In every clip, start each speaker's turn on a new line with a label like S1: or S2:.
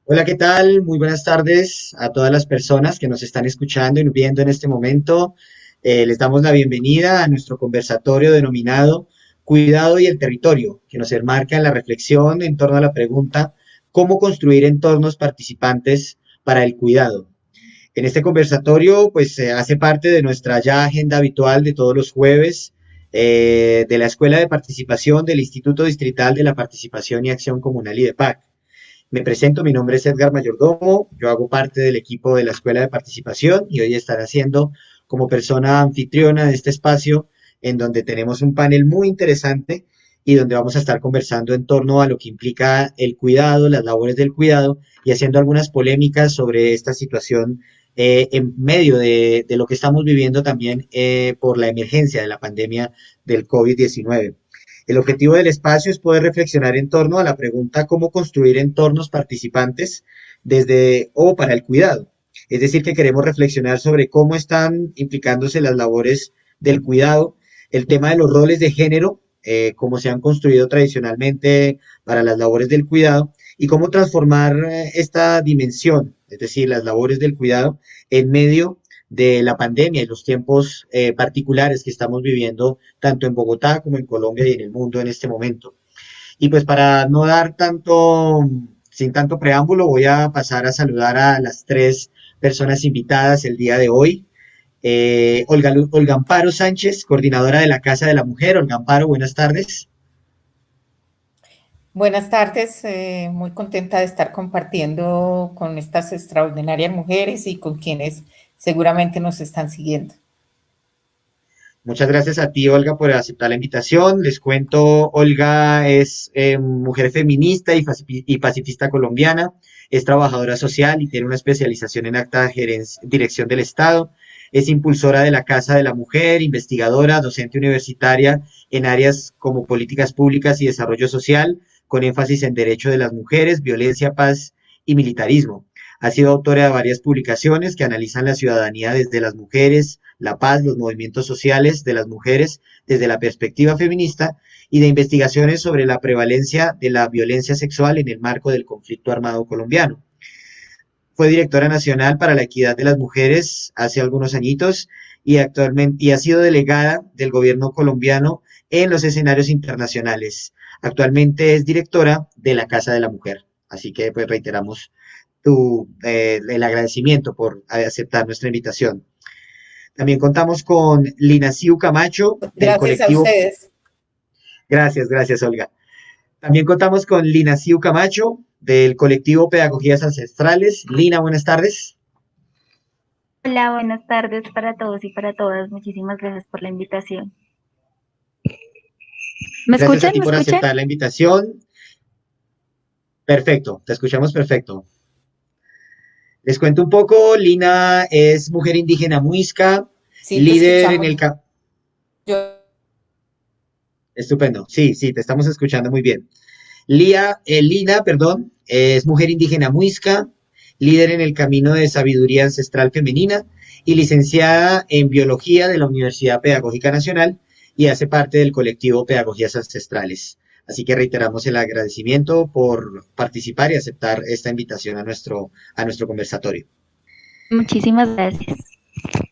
S1: Hola, ¿qué tal? Muy buenas tardes a todas las personas que nos están escuchando y viendo en este momento. Les damos la bienvenida a nuestro conversatorio denominado Cuidado y el Territorio, que nos enmarca en la reflexión en torno a la pregunta ¿cómo construir entornos participantes para el cuidado? En este conversatorio, pues se hace parte de nuestra ya agenda habitual de todos los jueves de la Escuela de Participación del Instituto Distrital de la Participación y Acción Comunal y de PAC. Me presento, mi nombre es Edgar Mayordomo, yo hago parte del equipo de la Escuela de Participación y hoy estaré haciendo como persona anfitriona de este espacio en donde tenemos un panel muy interesante y donde vamos a estar conversando en torno a lo que implica el cuidado, las labores del cuidado y haciendo algunas polémicas sobre esta situación en medio de lo que estamos viviendo también por la emergencia de la pandemia del COVID-19. El objetivo del espacio es poder reflexionar en torno a la pregunta cómo construir entornos participantes desde o para el cuidado. Es decir, que queremos reflexionar sobre cómo están implicándose las labores del cuidado, el tema de los roles de género, cómo se han construido tradicionalmente para las labores del cuidado y cómo transformar esta dimensión, es decir, las labores del cuidado en medio de la pandemia y los tiempos particulares que estamos viviendo tanto en Bogotá como en Colombia y en el mundo en este momento. Y pues para no dar sin tanto preámbulo, voy a pasar a saludar a las tres personas invitadas el día de hoy. Olga Amparo Sánchez, coordinadora de la Casa de la Mujer. Olga Amparo, buenas tardes.
S2: Buenas tardes, muy contenta de estar compartiendo con estas extraordinarias mujeres y con quienes seguramente nos están siguiendo.
S1: Muchas gracias a ti, Olga, por aceptar la invitación. Les cuento, Olga es mujer feminista y pacifista colombiana, es trabajadora social y tiene una especialización en acta de dirección del Estado. Es impulsora de la Casa de la Mujer, investigadora, docente universitaria en áreas como políticas públicas y desarrollo social, con énfasis en derecho de las mujeres, violencia, paz y militarismo. Ha sido autora de varias publicaciones que analizan la ciudadanía desde las mujeres, la paz, los movimientos sociales de las mujeres desde la perspectiva feminista y de investigaciones sobre la prevalencia de la violencia sexual en el marco del conflicto armado colombiano. Fue directora nacional para la equidad de las mujeres hace algunos añitos y ha sido delegada del gobierno colombiano en los escenarios internacionales. Actualmente es directora de la Casa de la Mujer. Así que pues reiteramos el agradecimiento por aceptar nuestra invitación. También contamos con Lina Siu Camacho del
S2: Gracias a
S1: colectivo.
S2: ustedes.
S1: Gracias, Olga. También contamos con Lina Siu Camacho del colectivo Pedagogías Ancestrales. Lina, buenas tardes.
S3: Hola, buenas tardes para todos y para todas. Muchísimas gracias por la invitación. ¿Me
S1: Gracias a
S3: escuchan?
S1: ti
S3: ¿Me
S1: por
S3: escuchan?
S1: aceptar la invitación. Perfecto, te escuchamos perfecto. Les cuento un poco, Lina es mujer indígena muisca,
S2: Sí, te
S1: líder en
S2: escuchamos.
S1: el...
S2: Yo,
S1: Estupendo, sí, te estamos escuchando muy bien. Lina, perdón, es mujer indígena muisca, líder en el camino de sabiduría ancestral femenina y licenciada en biología de la Universidad Pedagógica Nacional y hace parte del colectivo Pedagogías Ancestrales. Así que reiteramos el agradecimiento por participar y aceptar esta invitación a nuestro conversatorio.
S3: Muchísimas gracias.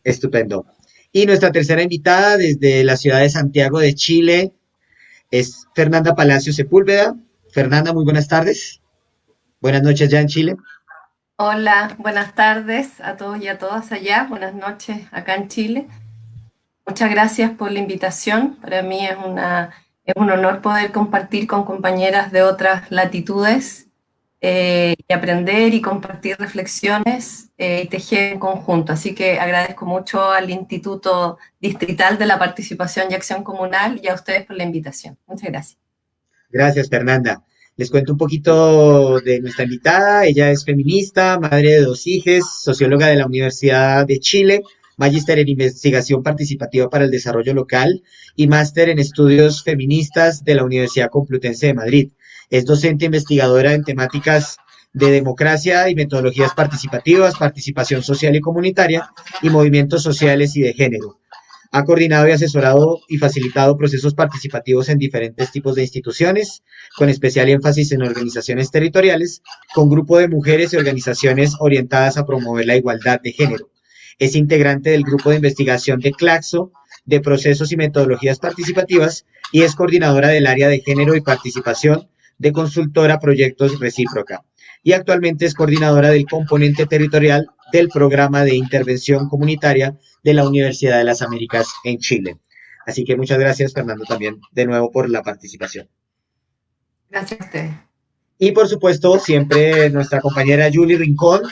S1: Estupendo. Y nuestra tercera invitada desde la ciudad de Santiago de Chile es Fernanda Palacio Sepúlveda. Fernanda, muy buenas tardes. Buenas noches ya en Chile.
S4: Hola, buenas tardes a todos y a todas allá. Buenas noches acá en Chile. Muchas gracias por la invitación. Para mí es un honor poder compartir con compañeras de otras latitudes y aprender y compartir reflexiones y tejer en conjunto. Así que agradezco mucho al Instituto Distrital de la Participación y Acción Comunal y a ustedes por la invitación. Muchas gracias.
S1: Gracias, Fernanda. Les cuento un poquito de nuestra invitada. Ella es feminista, madre de dos hijas, socióloga de la Universidad de Chile, magíster en investigación participativa para el desarrollo local y máster en estudios feministas de la Universidad Complutense de Madrid. Es docente investigadora en temáticas de democracia y metodologías participativas, participación social y comunitaria y movimientos sociales y de género. Ha coordinado y asesorado y facilitado procesos participativos en diferentes tipos de instituciones, con especial énfasis en organizaciones territoriales, con grupo de mujeres y organizaciones orientadas a promover la igualdad de género. Es integrante del grupo de investigación de Claxo, de procesos y metodologías participativas, y es coordinadora del área de género y participación de consultora Proyectos Recíproca. Y actualmente es coordinadora del componente territorial del programa de intervención comunitaria de la Universidad de las Américas en Chile. Así que muchas gracias, Fernando, también de nuevo por la participación.
S4: Gracias a ustedes.
S1: Y por supuesto, siempre nuestra compañera Julie Rincón,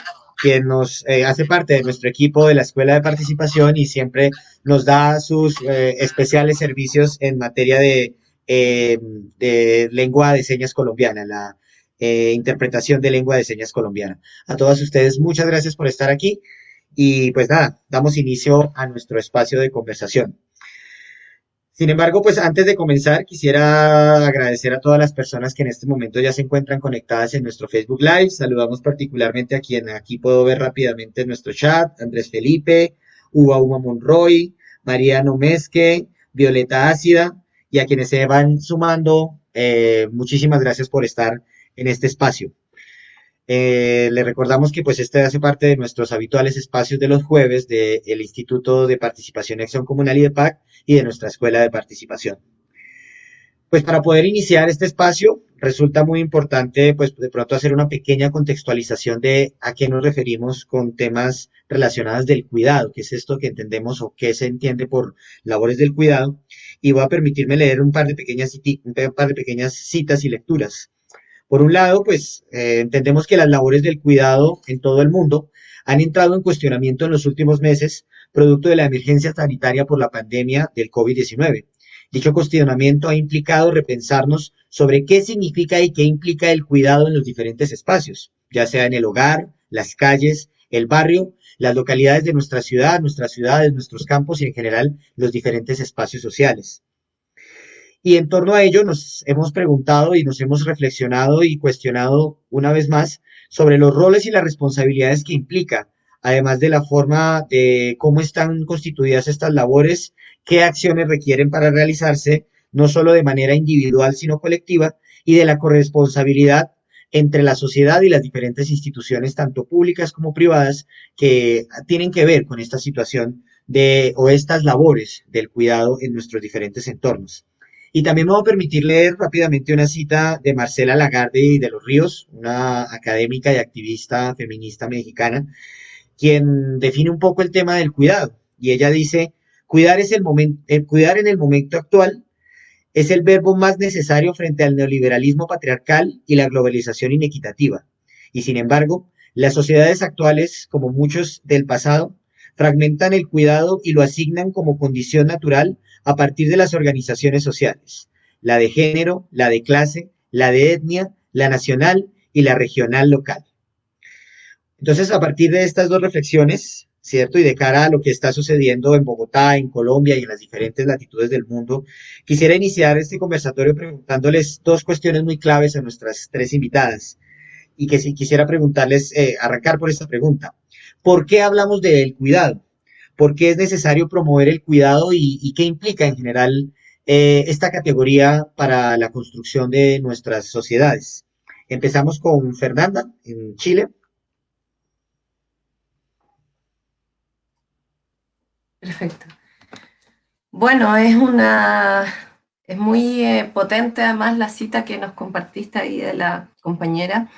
S1: quien nos hace parte de nuestro equipo de la Escuela de Participación y siempre nos da sus especiales servicios en materia de lengua de señas colombiana, la interpretación de lengua de señas colombiana. A todas ustedes, muchas gracias por estar aquí y pues nada, damos inicio a nuestro espacio de conversación. Sin embargo, pues antes de comenzar, quisiera agradecer a todas las personas que en este momento ya se encuentran conectadas en nuestro Facebook Live. Saludamos particularmente a quien aquí puedo ver rápidamente en nuestro chat, Andrés Felipe, Uma Monroy, María Nomesque, Violeta Ácida, y a quienes se van sumando, muchísimas gracias por estar en este espacio. Le recordamos que pues este hace parte de nuestros habituales espacios de los jueves del Instituto de Participación y Acción Comunal y de PAC y de nuestra Escuela de Participación. Pues para poder iniciar este espacio resulta muy importante pues de pronto hacer una pequeña contextualización de a qué nos referimos con temas relacionados del cuidado, qué es esto que entendemos o qué se entiende por labores del cuidado, y voy a permitirme leer un par de pequeñas citas y lecturas. Por un lado, pues entendemos que las labores del cuidado en todo el mundo han entrado en cuestionamiento en los últimos meses, producto de la emergencia sanitaria por la pandemia del COVID-19. Dicho cuestionamiento ha implicado repensarnos sobre qué significa y qué implica el cuidado en los diferentes espacios, ya sea en el hogar, las calles, el barrio, las localidades de nuestra ciudad, nuestras ciudades, nuestros campos y en general los diferentes espacios sociales. Y en torno a ello nos hemos preguntado y nos hemos reflexionado y cuestionado una vez más sobre los roles y las responsabilidades que implica, además de la forma de cómo están constituidas estas labores, qué acciones requieren para realizarse, no solo de manera individual, sino colectiva, y de la corresponsabilidad entre la sociedad y las diferentes instituciones, tanto públicas como privadas, que tienen que ver con esta situación o estas labores del cuidado en nuestros diferentes entornos. Y también me voy a permitir leer rápidamente una cita de Marcela Lagarde y de los Ríos, una académica y activista feminista mexicana, quien define un poco el tema del cuidado. Y ella dice, cuidar en el momento actual es el verbo más necesario frente al neoliberalismo patriarcal y la globalización inequitativa. Y sin embargo, las sociedades actuales, como muchos del pasado, fragmentan el cuidado y lo asignan como condición natural a partir de las organizaciones sociales, la de género, la de clase, la de etnia, la nacional y la regional local. Entonces, a partir de estas dos reflexiones, ¿cierto? Y de cara a lo que está sucediendo en Bogotá, en Colombia y en las diferentes latitudes del mundo, quisiera iniciar este conversatorio preguntándoles dos cuestiones muy claves a nuestras tres invitadas. Y que si quisiera preguntarles, arrancar por esta pregunta. ¿Por qué hablamos del cuidado? ¿Por qué es necesario promover el cuidado y qué implica en general esta categoría para la construcción de nuestras sociedades? Empezamos con Fernanda, en Chile.
S4: Perfecto. Bueno, es muy potente además la cita que nos compartiste ahí de la compañera.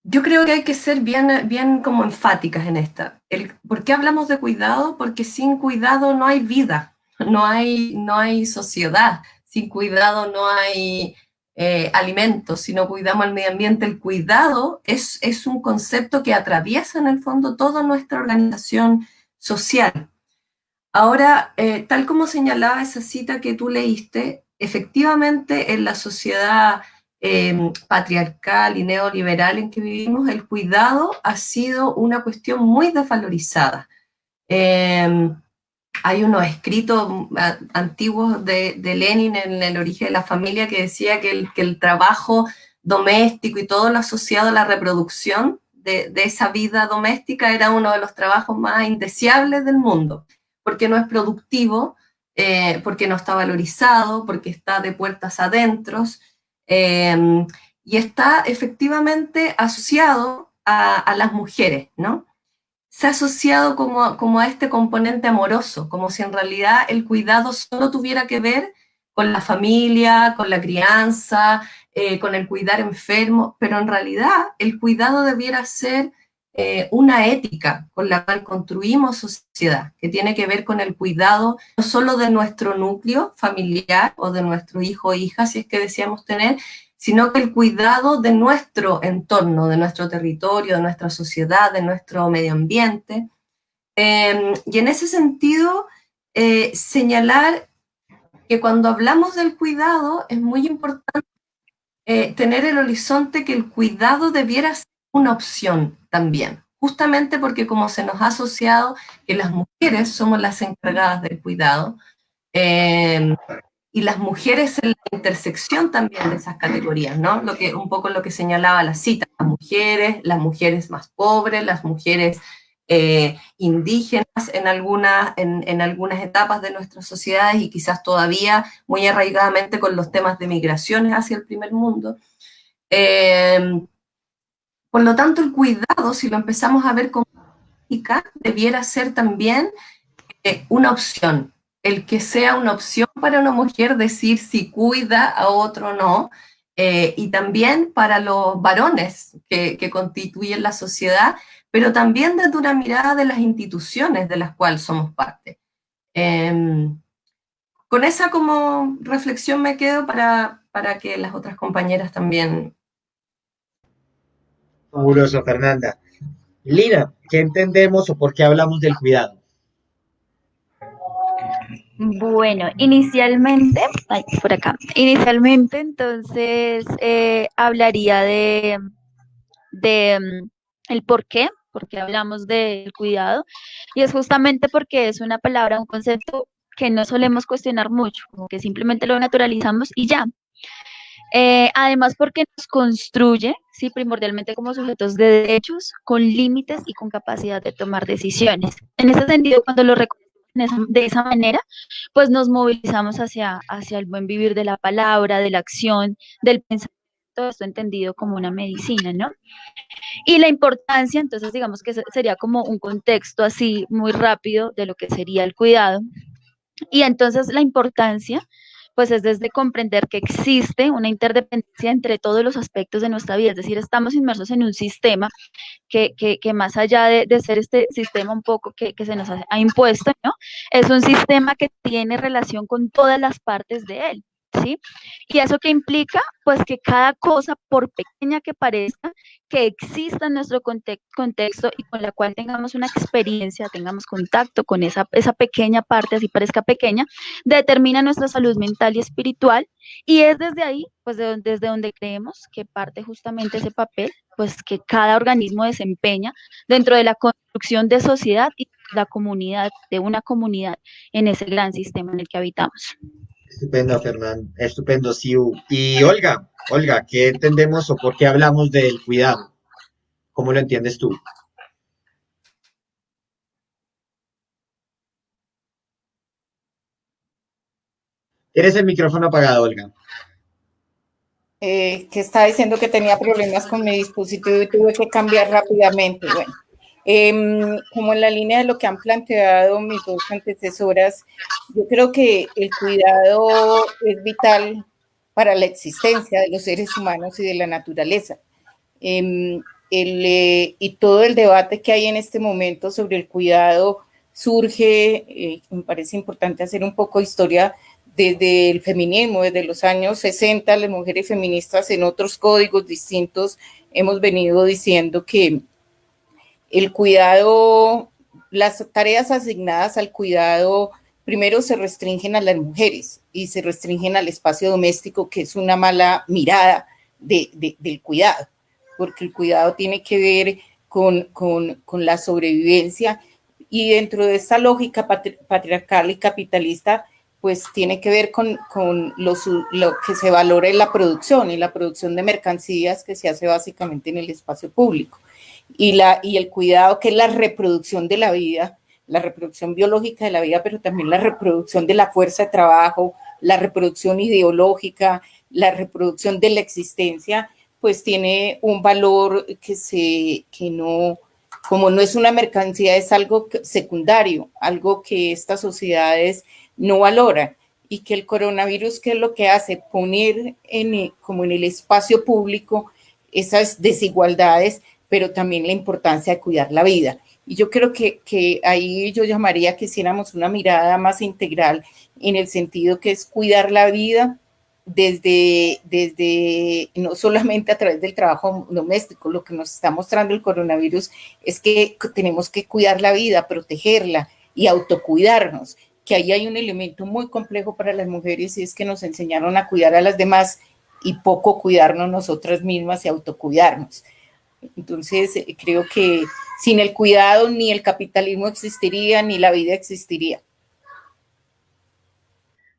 S4: Yo creo que hay que ser bien como enfáticas en esta. ¿Por qué hablamos de cuidado? Porque sin cuidado no hay vida, no hay sociedad, sin cuidado no hay alimentos, si no cuidamos el medio ambiente. El cuidado es un concepto que atraviesa en el fondo toda nuestra organización social. Ahora, tal como señalaba esa cita que tú leíste, efectivamente en la sociedad patriarcal y neoliberal en que vivimos, el cuidado ha sido una cuestión muy desvalorizada. Hay unos escritos antiguos de Lenin en El origen de la familia que decía que el trabajo doméstico y todo lo asociado a la reproducción de esa vida doméstica era uno de los trabajos más indeseables del mundo, porque no es productivo, porque no está valorizado, porque está de puertas adentro, y está efectivamente asociado a las mujeres, ¿no? Se ha asociado como a este componente amoroso, como si en realidad el cuidado solo tuviera que ver con la familia, con la crianza, con el cuidar enfermo, pero en realidad el cuidado debiera ser una ética con la cual construimos sociedad, que tiene que ver con el cuidado no solo de nuestro núcleo familiar o de nuestro hijo o hija, si es que deseamos tener, sino que el cuidado de nuestro entorno, de nuestro territorio, de nuestra sociedad, de nuestro medio ambiente. Y en ese sentido, señalar que cuando hablamos del cuidado es muy importante tener el horizonte que el cuidado debiera ser una opción también, justamente porque como se nos ha asociado que las mujeres somos las encargadas del cuidado, y las mujeres en la intersección también de esas categorías, ¿no? Un poco lo que señalaba la cita, las mujeres más pobres, las mujeres indígenas en algunas etapas de nuestras sociedades y quizás todavía muy arraigadamente con los temas de migraciones hacia el primer mundo. Por lo tanto, el cuidado, si lo empezamos a ver como política, debiera ser también una opción, el que sea una opción para una mujer decir si cuida a otro o no, y también para los varones que constituyen la sociedad, pero también desde una mirada de las instituciones de las cuales somos parte. Con esa como reflexión me quedo para que las otras compañeras también.
S1: Fabuloso, Fernanda. Lina, ¿qué entendemos o por qué hablamos del cuidado?
S3: Bueno, inicialmente, ay, por acá, inicialmente entonces hablaría de el por qué hablamos del cuidado, y es justamente porque es una palabra, un concepto que no solemos cuestionar mucho, como que simplemente lo naturalizamos y ya. Además, porque nos construye, sí, primordialmente como sujetos de derechos, con límites y con capacidad de tomar decisiones. En ese sentido, cuando lo reconocemos de esa manera, pues nos movilizamos hacia el buen vivir de la palabra, de la acción, del pensamiento, todo esto entendido como una medicina, ¿no? Y la importancia, entonces, digamos que sería como un contexto así muy rápido de lo que sería el cuidado. Y entonces la importancia, pues es desde comprender que existe una interdependencia entre todos los aspectos de nuestra vida, es decir, estamos inmersos en un sistema que más allá de ser este sistema un poco que se nos ha impuesto, ¿no? Es un sistema que tiene relación con todas las partes de él, ¿sí? ¿Y eso qué implica? Pues que cada cosa, por pequeña que parezca, que exista en nuestro contexto y con la cual tengamos una experiencia, tengamos contacto con esa pequeña parte, así parezca pequeña, determina nuestra salud mental y espiritual, y es desde ahí, pues desde donde creemos que parte justamente ese papel, pues que cada organismo desempeña dentro de la construcción de sociedad y la comunidad, de una comunidad en ese gran sistema en el que habitamos.
S1: Estupendo, Fernanda. Estupendo, Siu. Y Olga, ¿qué entendemos o por qué hablamos del cuidado? ¿Cómo lo entiendes tú? Tienes el micrófono apagado, Olga.
S2: Que estaba diciendo que tenía problemas con mi dispositivo y tuve que cambiar rápidamente. Bueno, como en la línea de lo que han planteado mis dos antecesoras, yo creo que el cuidado es vital para la existencia de los seres humanos y de la naturaleza. Y todo el debate que hay en este momento sobre el cuidado surge, me parece importante hacer un poco de historia desde el feminismo, desde los años 60, las mujeres feministas en otros códigos distintos hemos venido diciendo que el cuidado, las tareas asignadas al cuidado, primero se restringen a las mujeres y se restringen al espacio doméstico, que es una mala mirada del cuidado, porque el cuidado tiene que ver con la sobrevivencia, y dentro de esta lógica patriarcal y capitalista, pues tiene que ver con lo que se valora en la producción, de mercancías que se hace básicamente en el espacio público. Y el cuidado, que es la reproducción de la vida, la reproducción biológica de la vida, pero también la reproducción de la fuerza de trabajo, la reproducción ideológica, la reproducción de la existencia, pues tiene un valor que no, como no es una mercancía, es algo secundario, algo que estas sociedades no valoran, y que el coronavirus, ¿qué es lo que hace? Poner como en el espacio público esas desigualdades, pero también la importancia de cuidar la vida. Y yo creo que ahí yo llamaría que hiciéramos una mirada más integral, en el sentido que es cuidar la vida desde no solamente a través del trabajo doméstico. Lo que nos está mostrando el coronavirus es que tenemos que cuidar la vida, protegerla y autocuidarnos, que ahí hay un elemento muy complejo para las mujeres, y es que nos enseñaron a cuidar a las demás y poco cuidarnos nosotras mismas y autocuidarnos. Entonces, creo que sin el cuidado ni el capitalismo existiría, ni la vida existiría.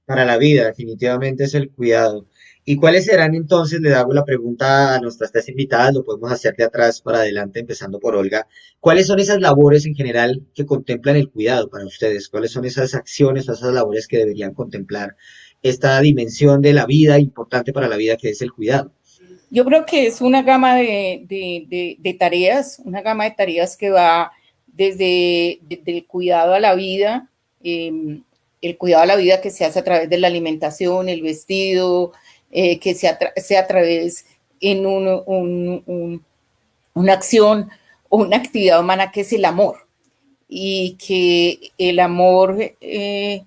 S1: Para la vida, definitivamente es el cuidado. ¿Y cuáles serán entonces? Le hago la pregunta a nuestras tres invitadas, lo podemos hacer de atrás para adelante, empezando por Olga. ¿Cuáles son esas labores en general que contemplan el cuidado para ustedes? ¿Cuáles son esas acciones o esas labores que deberían contemplar esta dimensión de la vida importante para la vida que es el cuidado?
S2: Yo creo que es una gama de tareas, una gama de tareas que va desde el cuidado a la vida, el cuidado a la vida que se hace a través de la alimentación, el vestido, que sea a través en una acción o una actividad humana, que es el amor. Y que el amor, que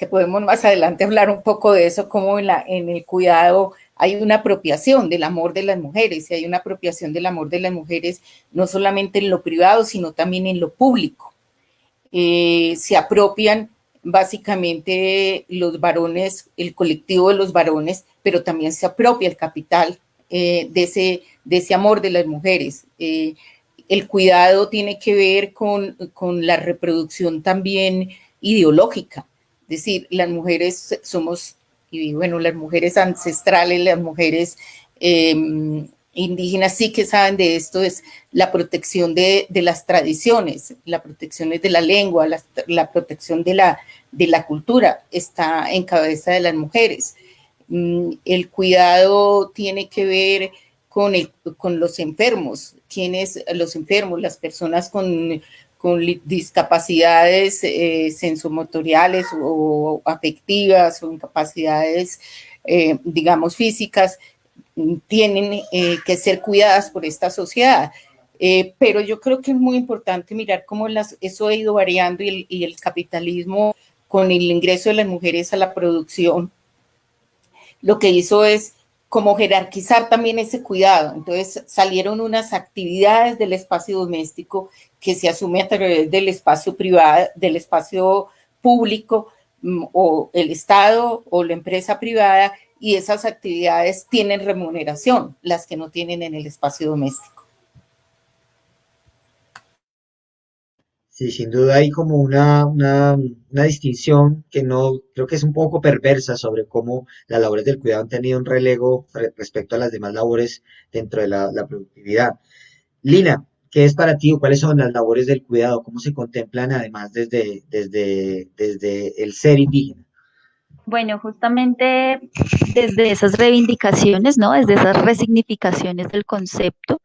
S2: podemos más adelante hablar un poco de eso, como en el cuidado hay una apropiación del amor de las mujeres, y hay una apropiación del amor de las mujeres no solamente en lo privado, sino también en lo público. Se apropian básicamente los varones, el colectivo de los varones, pero también se apropia el capital de ese amor de las mujeres. El cuidado tiene que ver con la reproducción también ideológica. Es decir, las mujeres somos, y bueno, las mujeres ancestrales, las mujeres indígenas sí que saben de esto, es la protección de las tradiciones, la protección de la lengua, la protección de la cultura, está en cabeza de las mujeres. El cuidado tiene que ver con los enfermos. ¿Quiénes los enfermos? Las personas con discapacidades sensomotoriales o afectivas, o incapacidades, digamos, físicas, tienen que ser cuidadas por esta sociedad. Pero yo creo que es muy importante mirar cómo eso ha ido variando, y el capitalismo, con el ingreso de las mujeres a la producción, lo que hizo es como jerarquizar también ese cuidado. Entonces salieron unas actividades del espacio doméstico que se asume a través del espacio privado, del espacio público, o el Estado o la empresa privada, y esas actividades tienen remuneración, las que no tienen en el espacio doméstico.
S1: Sí, sin duda hay como una distinción que no, creo que es un poco perversa sobre cómo las labores del cuidado han tenido un relego respecto a las demás labores dentro de la productividad. Lina, ¿qué es para ti o cuáles son las labores del cuidado? ¿Cómo se contemplan además desde el ser indígena?
S3: Bueno, justamente desde esas reivindicaciones, ¿no? Desde esas resignificaciones del concepto,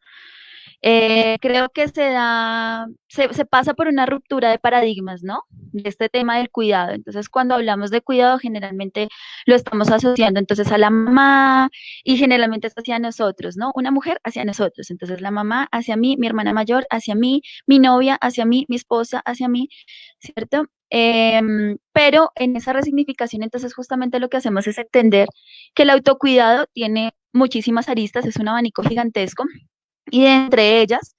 S3: creo que se pasa por una ruptura de paradigmas, ¿no? De este tema del cuidado. Entonces, cuando hablamos de cuidado, generalmente lo estamos asociando entonces a la mamá, y generalmente es hacia nosotros, ¿no? Una mujer hacia nosotros. Entonces, la mamá hacia mí, mi hermana mayor hacia mí, mi novia hacia mí, mi esposa hacia mí, ¿cierto? Pero en esa resignificación, entonces justamente lo que hacemos es entender que el autocuidado tiene muchísimas aristas, es un abanico gigantesco, y de entre ellas,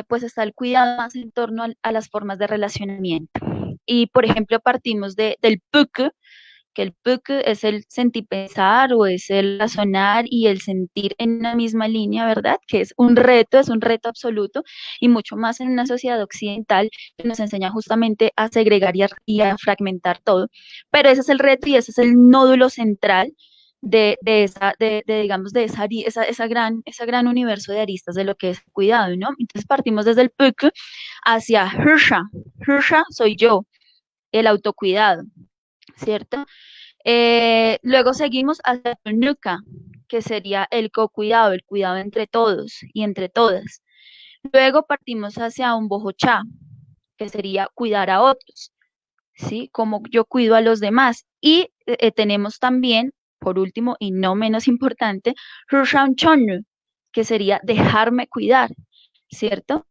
S3: pues está el cuidado más en torno a las formas de relacionamiento. Y, por ejemplo, partimos del PUC, que el PUC es el sentir pensar, o es el razonar y el sentir en una misma línea, ¿verdad? Que es un reto absoluto, y mucho más en una sociedad occidental que nos enseña justamente a segregar y a fragmentar todo. Pero ese es el reto, y ese es el nódulo central digamos, esa gran universo de aristas de lo que es el cuidado, ¿no? Entonces partimos desde el PUC hacia Hirsha. Hirsha soy yo, el autocuidado, ¿cierto? Luego seguimos hacia Nuka, que sería el co-cuidado, el cuidado entre todos y entre todas. Luego partimos hacia un Bojochá, que sería cuidar a otros, ¿sí? Como yo cuido a los demás. Y tenemos también, por último y no menos importante, Rushan Chonru, que sería dejarme cuidar, ¿cierto?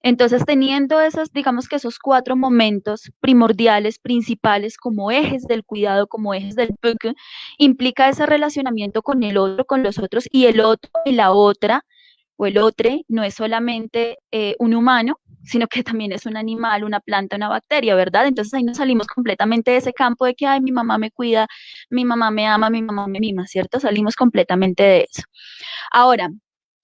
S3: Entonces, teniendo esas, digamos que esos cuatro momentos primordiales, principales, como ejes del cuidado, como ejes del PUC, implica ese relacionamiento con el otro, con los otros, y el otro y la otra, o el otro, no es solamente un humano, sino que también es un animal, una planta, una bacteria, ¿verdad? Entonces ahí nos salimos completamente de ese campo de que, ay, mi mamá me cuida, mi mamá me ama, mi mamá me mima, ¿cierto? Salimos completamente de eso. Ahora,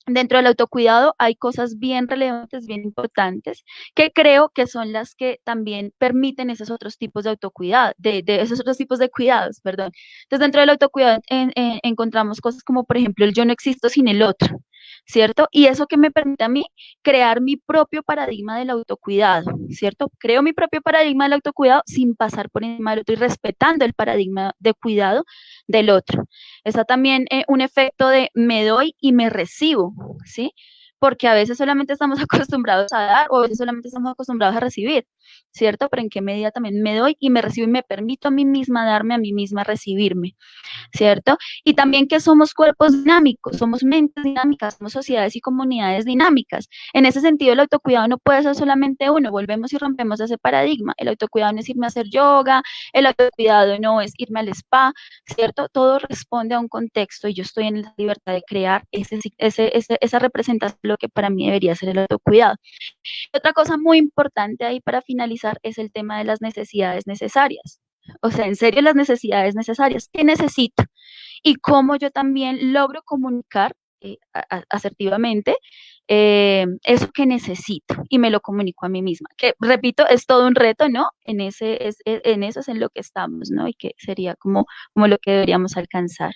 S3: dentro del autocuidado hay cosas bien relevantes, bien importantes, que creo que son las que también permiten esos otros tipos de autocuidado, de esos otros tipos de cuidados, perdón. Entonces, dentro del autocuidado encontramos cosas como, por ejemplo, el yo no existo sin el otro, ¿cierto? Y eso que me permite a mí crear mi propio paradigma del autocuidado, ¿cierto? Creo mi propio paradigma del autocuidado sin pasar por encima del otro y respetando el paradigma de cuidado del otro. Está también un efecto de me doy y me recibo, ¿sí? Porque a veces solamente estamos acostumbrados a dar o a veces solamente estamos acostumbrados a recibir, ¿cierto? Pero en qué medida también me doy y me recibo y me permito a mí misma darme, a mí misma recibirme, ¿cierto? Y también que somos cuerpos dinámicos, somos mentes dinámicas, somos sociedades y comunidades dinámicas. En ese sentido, el autocuidado no puede ser solamente uno, volvemos y rompemos ese paradigma. El autocuidado no es irme a hacer yoga, el autocuidado no es irme al spa, ¿cierto? Todo responde a un contexto y yo estoy en la libertad de crear esa representación de lo que para mí debería ser el autocuidado. Otra cosa muy importante ahí para finalizar es el tema de las necesidades necesarias. O sea, en serio, las necesidades necesarias. ¿Qué necesito? Y cómo yo también logro comunicar asertivamente eso que necesito y me lo comunico a mí misma. Que, repito, es todo un reto, ¿no? En eso es en lo que estamos, ¿no? Y que sería como lo que deberíamos alcanzar.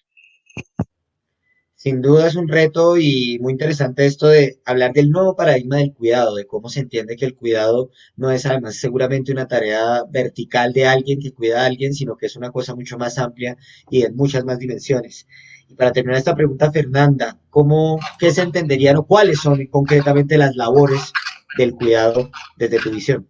S1: Sin duda es un reto y muy interesante esto de hablar del nuevo paradigma del cuidado, de cómo se entiende que el cuidado no es además seguramente una tarea vertical de alguien que cuida a alguien, sino que es una cosa mucho más amplia y de muchas más dimensiones. Y para terminar esta pregunta, Fernanda, ¿qué se entenderían o cuáles son concretamente las labores del cuidado desde tu visión?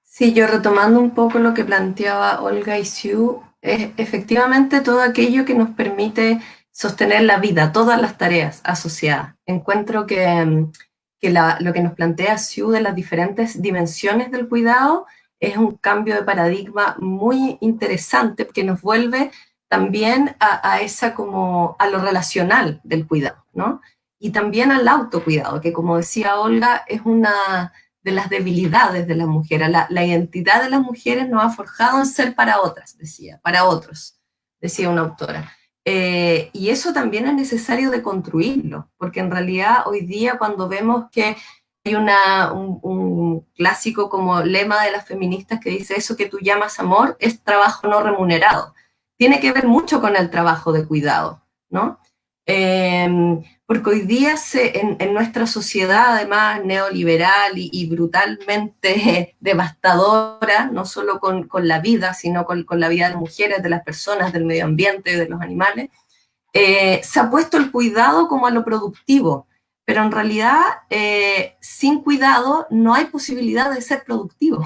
S4: Sí, yo retomando un poco lo que planteaba Olga y Sue, es efectivamente todo aquello que nos permite sostener la vida, todas las tareas asociadas. Encuentro que lo que nos plantea Sue de las diferentes dimensiones del cuidado es un cambio de paradigma muy interesante que nos vuelve también a lo relacional del cuidado, ¿no? Y también al autocuidado, que como decía Olga, es una de las debilidades de la mujer. La identidad de las mujeres nos ha forjado en ser para otras, decía, para otros, decía una autora. Y eso también es necesario de construirlo, porque en realidad hoy día cuando vemos que hay un clásico como lema de las feministas que dice eso que tú llamas amor es trabajo no remunerado. Tiene que ver mucho con el trabajo de cuidado, ¿no? Porque hoy día en nuestra sociedad, además neoliberal y brutalmente devastadora, no solo con la vida, sino con la vida de las mujeres, de las personas, del medio ambiente, de los animales, se ha puesto el cuidado como a lo productivo, pero en realidad sin cuidado no hay posibilidad de ser productivo.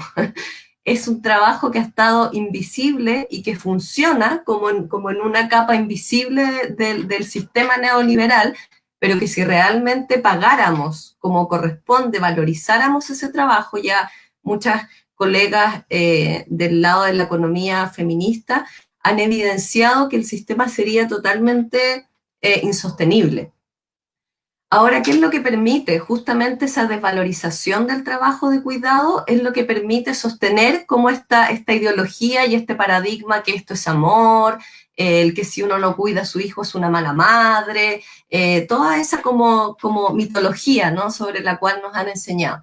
S4: Es un trabajo que ha estado invisible y que funciona como en una capa invisible del sistema neoliberal, pero que si realmente pagáramos como corresponde, valorizáramos ese trabajo, ya muchas colegas del lado de la economía feminista han evidenciado que el sistema sería totalmente insostenible. Ahora, ¿qué es lo que permite? Justamente esa desvalorización del trabajo de cuidado es lo que permite sostener como esta ideología y este paradigma que esto es amor, el que si uno no cuida a su hijo es una mala madre, toda esa como mitología, ¿no? Sobre la cual nos han enseñado.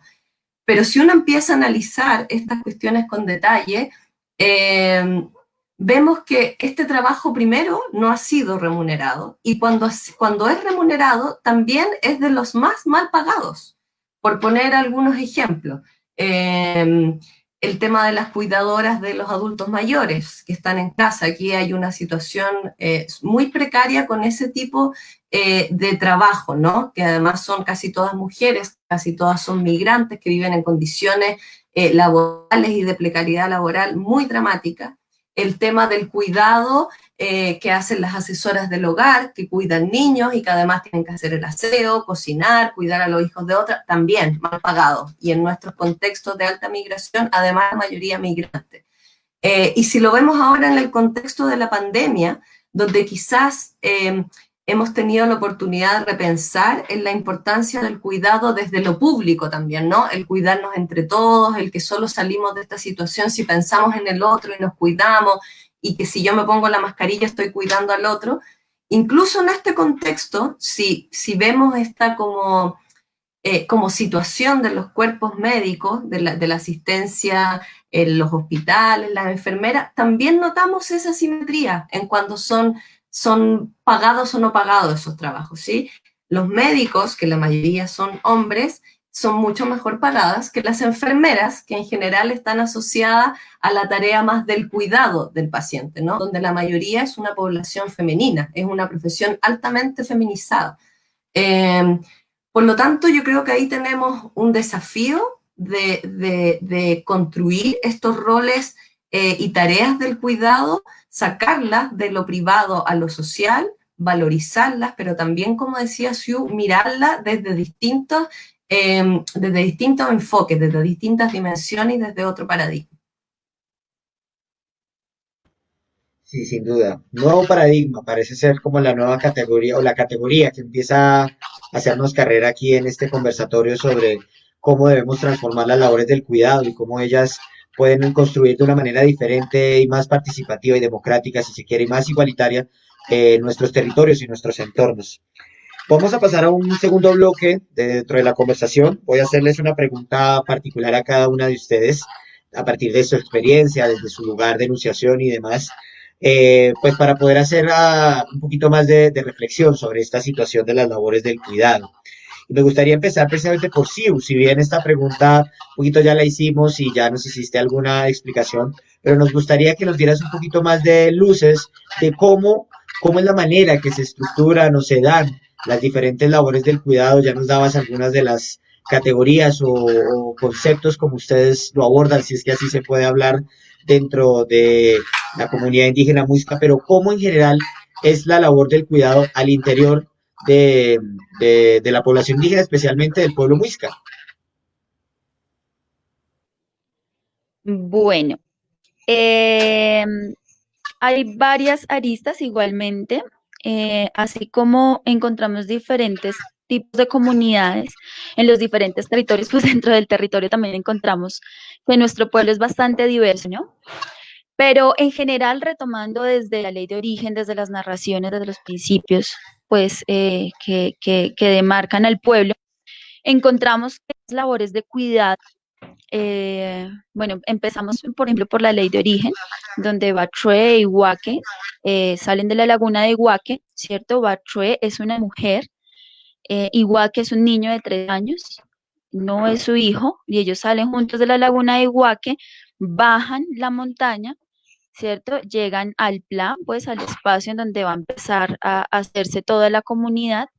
S4: Pero si uno empieza a analizar estas cuestiones con detalle, vemos que este trabajo primero no ha sido remunerado y cuando es remunerado también es de los más mal pagados. Por poner algunos ejemplos, el tema de las cuidadoras de los adultos mayores que están en casa. Aquí hay una situación muy precaria con ese tipo de trabajo, ¿no? Que además son casi todas mujeres, casi todas son migrantes que viven en condiciones laborales y de precariedad laboral muy dramáticas. El tema del cuidado que hacen las asesoras del hogar, que cuidan niños y que además tienen que hacer el aseo, cocinar, cuidar a los hijos de otras, también mal pagados. Y en nuestros contextos de alta migración, además la mayoría migrante. Y si lo vemos ahora en el contexto de la pandemia, donde quizás hemos tenido la oportunidad de repensar en la importancia del cuidado desde lo público también, ¿no? El cuidarnos entre todos, el que solo salimos de esta situación si pensamos en el otro y nos cuidamos, y que si yo me pongo la mascarilla estoy cuidando al otro. Incluso en este contexto, si vemos esta como situación de los cuerpos médicos, de la asistencia en los hospitales, las enfermeras, también notamos esa simetría en cuando son pagados o no pagados esos trabajos, ¿sí? Los médicos, que la mayoría son hombres, son mucho mejor pagadas que las enfermeras, que en general están asociadas a la tarea más del cuidado del paciente, ¿no? Donde la mayoría es una población femenina, es una profesión altamente feminizada. Por lo tanto, yo creo que ahí tenemos un desafío de construir estos roles y tareas del cuidado, sacarlas de lo privado a lo social, valorizarlas, pero también, como decía Sue, mirarlas desde distintos enfoques, desde distintas dimensiones y desde otro paradigma.
S1: Sí, sin duda. Nuevo paradigma, parece ser como la nueva categoría o la categoría que empieza a hacernos carrera aquí en este conversatorio sobre cómo debemos transformar las labores del cuidado y cómo ellas pueden construir de una manera diferente y más participativa y democrática, si se quiere, y más igualitaria nuestros territorios y nuestros entornos. Vamos a pasar a un segundo bloque dentro de la conversación. Voy a hacerles una pregunta particular a cada una de ustedes a partir de su experiencia, desde su lugar de enunciación y demás, pues para poder hacer un poquito más de reflexión sobre esta situación de las labores del cuidado. Y me gustaría empezar precisamente por Siu, si bien esta pregunta un poquito ya la hicimos y ya nos hiciste alguna explicación, pero nos gustaría que nos dieras un poquito más de luces de cómo es la manera que se estructuran o se dan las diferentes labores del cuidado. Ya nos dabas algunas de las categorías o conceptos como ustedes lo abordan, si es que así se puede hablar dentro de la comunidad indígena muisca, pero cómo en general es la labor del cuidado al interior de, de la población indígena, especialmente del pueblo muisca.
S3: Bueno, eh, hay varias aristas igualmente, así como encontramos diferentes tipos de comunidades en los diferentes territorios, pues dentro del territorio también encontramos que nuestro pueblo es bastante diverso, ¿no? Pero en general, retomando desde la ley de origen, desde las narraciones, desde los principios, pues que demarcan al pueblo, encontramos que las labores de cuidado, bueno, empezamos por ejemplo por la ley de origen, donde Bachue y Huaque salen de la laguna de Huaque, ¿cierto? Bachue es una mujer, y Huaque es un niño de 3 años, no es su hijo, y ellos salen juntos de la laguna de Huaque, bajan la montaña, ¿cierto? Llegan al plan, pues al espacio en donde va a empezar a hacerse toda la comunidad,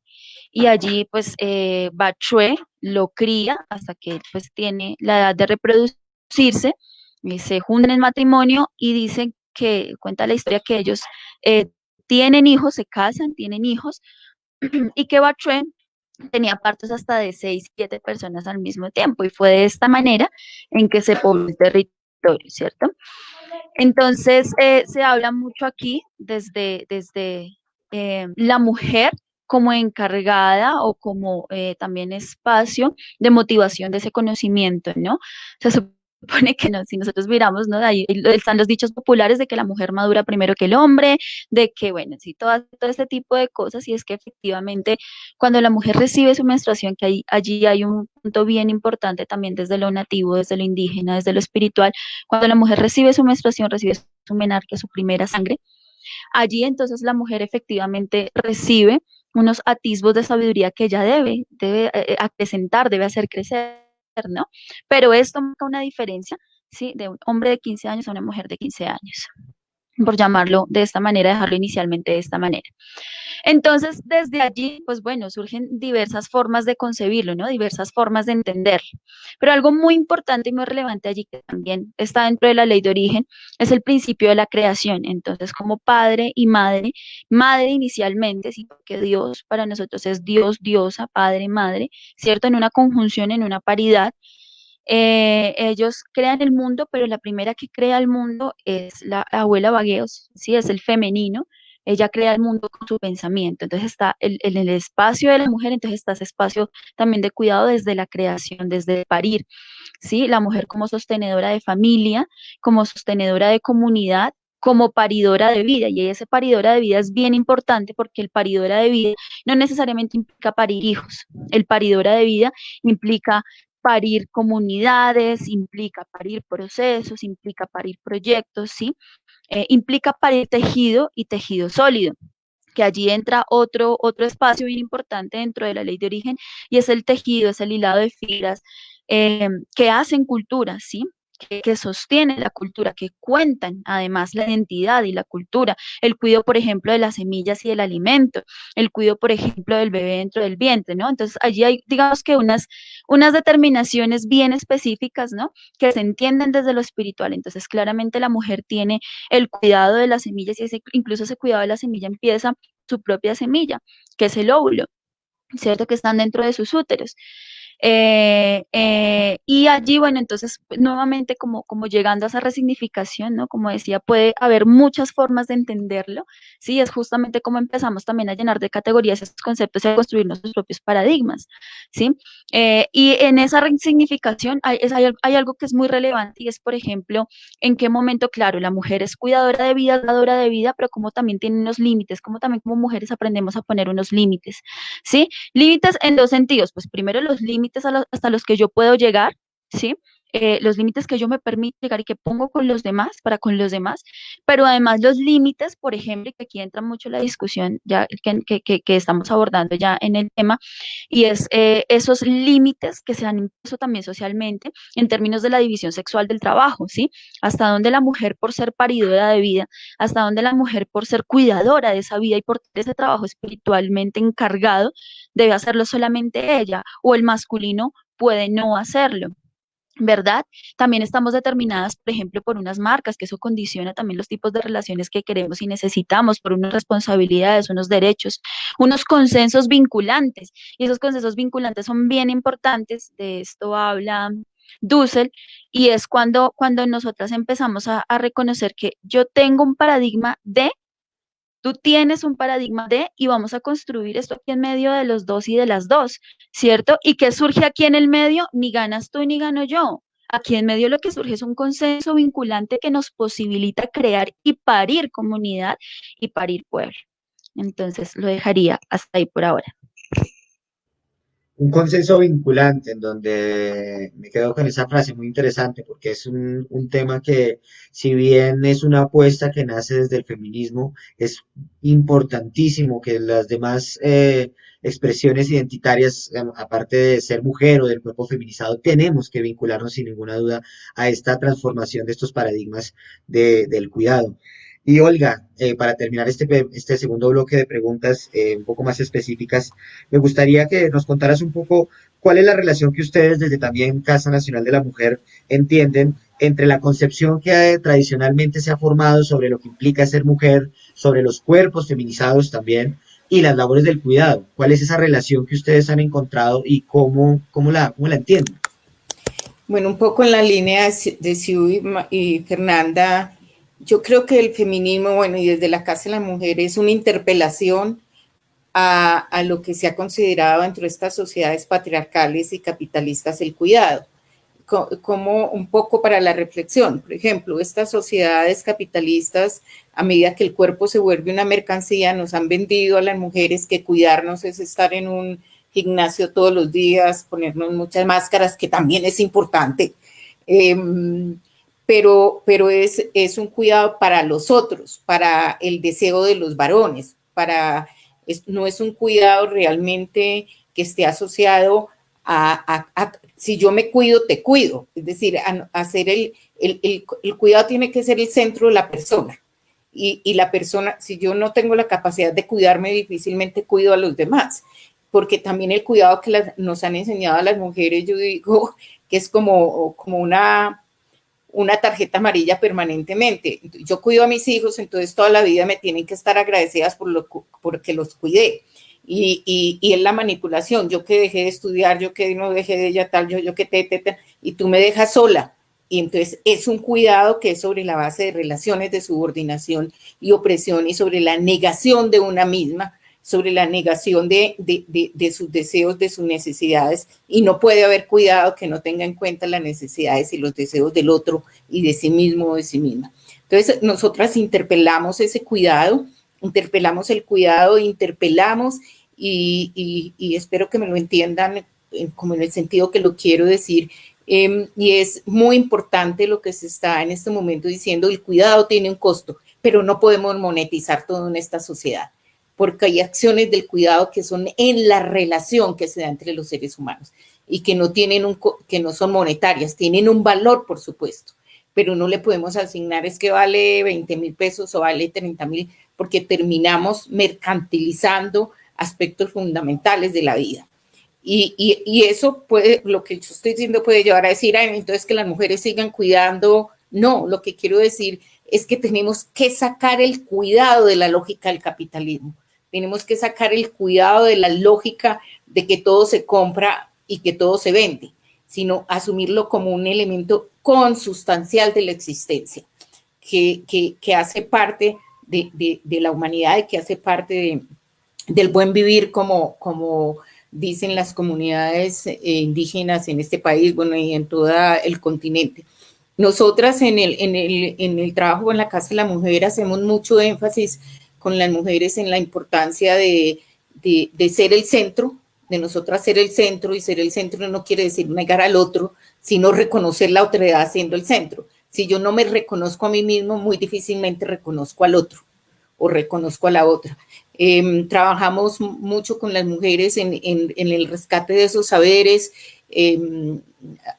S3: y allí pues Bachue lo cría hasta que pues tiene la edad de reproducirse, y se juntan en matrimonio y dicen que, cuenta la historia que ellos tienen hijos, se casan, tienen hijos, y que Bachue tenía partos hasta de 6, 7 personas al mismo tiempo, y fue de esta manera en que se pobló el territorio, ¿cierto? Entonces, se habla mucho aquí desde la mujer como encargada o como también espacio de motivación de ese conocimiento, ¿no? O sea, supone que no, si nosotros miramos, ¿no? Ahí están los dichos populares de que la mujer madura primero que el hombre, de que, bueno, sí, todo este tipo de cosas, y es que efectivamente cuando la mujer recibe su menstruación, que allí hay un punto bien importante también desde lo nativo, desde lo indígena, desde lo espiritual, cuando la mujer recibe su menstruación, recibe su menarquia, su primera sangre, allí entonces la mujer efectivamente recibe unos atisbos de sabiduría que ella debe acrecentar, debe hacer crecer, ¿no? Pero esto marca una diferencia, ¿sí? De un hombre de 15 años a una mujer de 15 años, por llamarlo de esta manera, dejarlo inicialmente de esta manera. Entonces, desde allí, pues bueno, surgen diversas formas de concebirlo, ¿no? Diversas formas de entenderlo. Pero algo muy importante y muy relevante allí que también está dentro de la ley de origen es el principio de la creación. Entonces, como padre y madre, madre inicialmente, sí, porque Dios para nosotros es Dios, diosa, padre, madre, ¿cierto? En una conjunción, en una paridad. Ellos crean el mundo, pero la primera que crea el mundo es la abuela Bagueos, sí, es el femenino. Ella crea el mundo con su pensamiento. Entonces está en el espacio de la mujer, entonces está ese espacio también de cuidado desde la creación, desde parir, ¿sí? La mujer como sostenedora de familia, como sostenedora de comunidad, como paridora de vida. Y ese paridora de vida es bien importante porque el paridora de vida no necesariamente implica parir hijos. El paridora de vida implica parir comunidades, implica parir procesos, implica parir proyectos, ¿sí? Implica parir tejido y tejido sólido, que allí entra otro espacio bien importante dentro de la ley de origen, y es el tejido, es el hilado de fibras que hacen cultura, ¿sí? Que sostienen la cultura, que cuentan además la identidad y la cultura, el cuidado, por ejemplo, de las semillas y del alimento, el cuidado, por ejemplo, del bebé dentro del vientre, ¿no? Entonces, allí hay, digamos que unas determinaciones bien específicas, ¿no? Que se entienden desde lo espiritual. Entonces, claramente la mujer tiene el cuidado de las semillas, y incluso ese cuidado de la semilla empieza su propia semilla, que es el óvulo, ¿cierto? Que están dentro de sus úteros. Y allí, bueno, entonces nuevamente como llegando a esa resignificación, ¿no? Como decía, puede haber muchas formas de entenderlo, ¿sí? Es justamente como empezamos también a llenar de categorías esos conceptos y a construir nuestros propios paradigmas, ¿sí? Y en esa resignificación hay algo que es muy relevante, y es, por ejemplo, en qué momento, claro, la mujer es cuidadora de vida, dadora de vida, pero como también tiene unos límites, como también como mujeres aprendemos a poner unos límites, ¿sí? Límites en dos sentidos, pues primero los límites hasta los que yo puedo llegar, ¿sí? Los límites que yo me permito llegar y que pongo con los demás, para con los demás, pero además los límites, por ejemplo, y que aquí entra mucho la discusión ya que estamos abordando ya en el tema, y es esos límites que se han impuesto también socialmente en términos de la división sexual del trabajo, ¿sí? Hasta dónde la mujer, por ser paridora de vida, hasta dónde la mujer, por ser cuidadora de esa vida y por tener ese trabajo espiritualmente encargado, debe hacerlo solamente ella, o el masculino puede no hacerlo. ¿Verdad? También estamos determinadas, por ejemplo, por unas marcas, que eso condiciona también los tipos de relaciones que queremos y necesitamos, por unas responsabilidades, unos derechos, unos consensos vinculantes. Y esos consensos vinculantes son bien importantes, de esto habla Dussel, y es cuando nosotras empezamos a reconocer que yo tengo un paradigma de, tú tienes un paradigma de, y vamos a construir esto aquí en medio de los dos y de las dos, ¿cierto? ¿Y qué surge aquí en el medio? Ni ganas tú ni gano yo. Aquí en medio lo que surge es un consenso vinculante que nos posibilita crear y parir comunidad y parir pueblo. Entonces lo dejaría hasta ahí por ahora.
S1: Un consenso vinculante en donde me quedo con esa frase muy interesante porque es un tema que, si bien es una apuesta que nace desde el feminismo, es importantísimo que las demás expresiones identitarias, aparte de ser mujer o del cuerpo feminizado, tenemos que vincularnos sin ninguna duda a esta transformación de estos paradigmas del cuidado. Y Olga, para terminar este segundo bloque de preguntas un poco más específicas, me gustaría que nos contaras un poco cuál es la relación que ustedes desde también Casa Nacional de la Mujer entienden entre la concepción que tradicionalmente se ha formado sobre lo que implica ser mujer, sobre los cuerpos feminizados también y las labores del cuidado. ¿Cuál es esa relación que ustedes han encontrado y cómo la entienden?
S2: Bueno, un poco en la línea de Siu y Fernanda, yo creo que el feminismo, bueno, y desde la Casa de la Mujer es una interpelación a lo que se ha considerado dentro de estas sociedades patriarcales y capitalistas el cuidado. como un poco para la reflexión. Por ejemplo, estas sociedades capitalistas, a medida que el cuerpo se vuelve una mercancía, nos han vendido a las mujeres que cuidarnos es estar en un gimnasio todos los días, ponernos muchas máscaras, que también es importante, pero es un cuidado para los otros, para el deseo de los varones, no es un cuidado realmente que esté asociado a si yo me cuido, te cuido. Es decir, hacer el cuidado tiene que ser el centro de la persona. Y la persona, si yo no tengo la capacidad de cuidarme, difícilmente cuido a los demás. Porque también el cuidado que nos han enseñado a las mujeres, yo digo que es como una tarjeta amarilla permanentemente. Yo cuido a mis hijos, entonces toda la vida me tienen que estar agradecidas porque los cuidé. Y es la manipulación, yo que dejé de estudiar, yo que no dejé de ella tal, yo que y tú me dejas sola. Y entonces es un cuidado que es sobre la base de relaciones de subordinación y opresión y sobre la negación de una misma, sobre la negación de sus deseos, de sus necesidades, y no puede haber cuidado que no tenga en cuenta las necesidades y los deseos del otro y de sí mismo o de sí misma. Entonces, nosotras interpelamos ese cuidado, interpelamos el cuidado, interpelamos y espero que me lo entiendan como en el sentido que lo quiero decir. Y es muy importante lo que se está en este momento diciendo, el cuidado tiene un costo, pero no podemos monetizar todo en esta sociedad, porque hay acciones del cuidado que son en la relación que se da entre los seres humanos y que no son monetarias, tienen un valor, por supuesto, pero no le podemos asignar es que vale 20,000 pesos o vale 30,000, porque terminamos mercantilizando aspectos fundamentales de la vida. Y eso puede, lo que yo estoy diciendo puede llevar a decir, ay, entonces que las mujeres sigan cuidando. No, lo que quiero decir es que tenemos que sacar el cuidado de la lógica del capitalismo. Tenemos que sacar el cuidado de la lógica de que todo se compra y que todo se vende, sino asumirlo como un elemento consustancial de la existencia, que hace parte de la humanidad y que hace parte del buen vivir como dicen las comunidades indígenas en este país, bueno, y en todo el continente. Nosotras en el trabajo en la Casa de la Mujer hacemos mucho énfasis con las mujeres en la importancia de ser el centro, de nosotras ser el centro, y ser el centro no quiere decir negar al otro, sino reconocer la otredad siendo el centro. Si yo no me reconozco a mí mismo, muy difícilmente reconozco al otro o reconozco a la otra. Trabajamos mucho con las mujeres en el rescate de esos saberes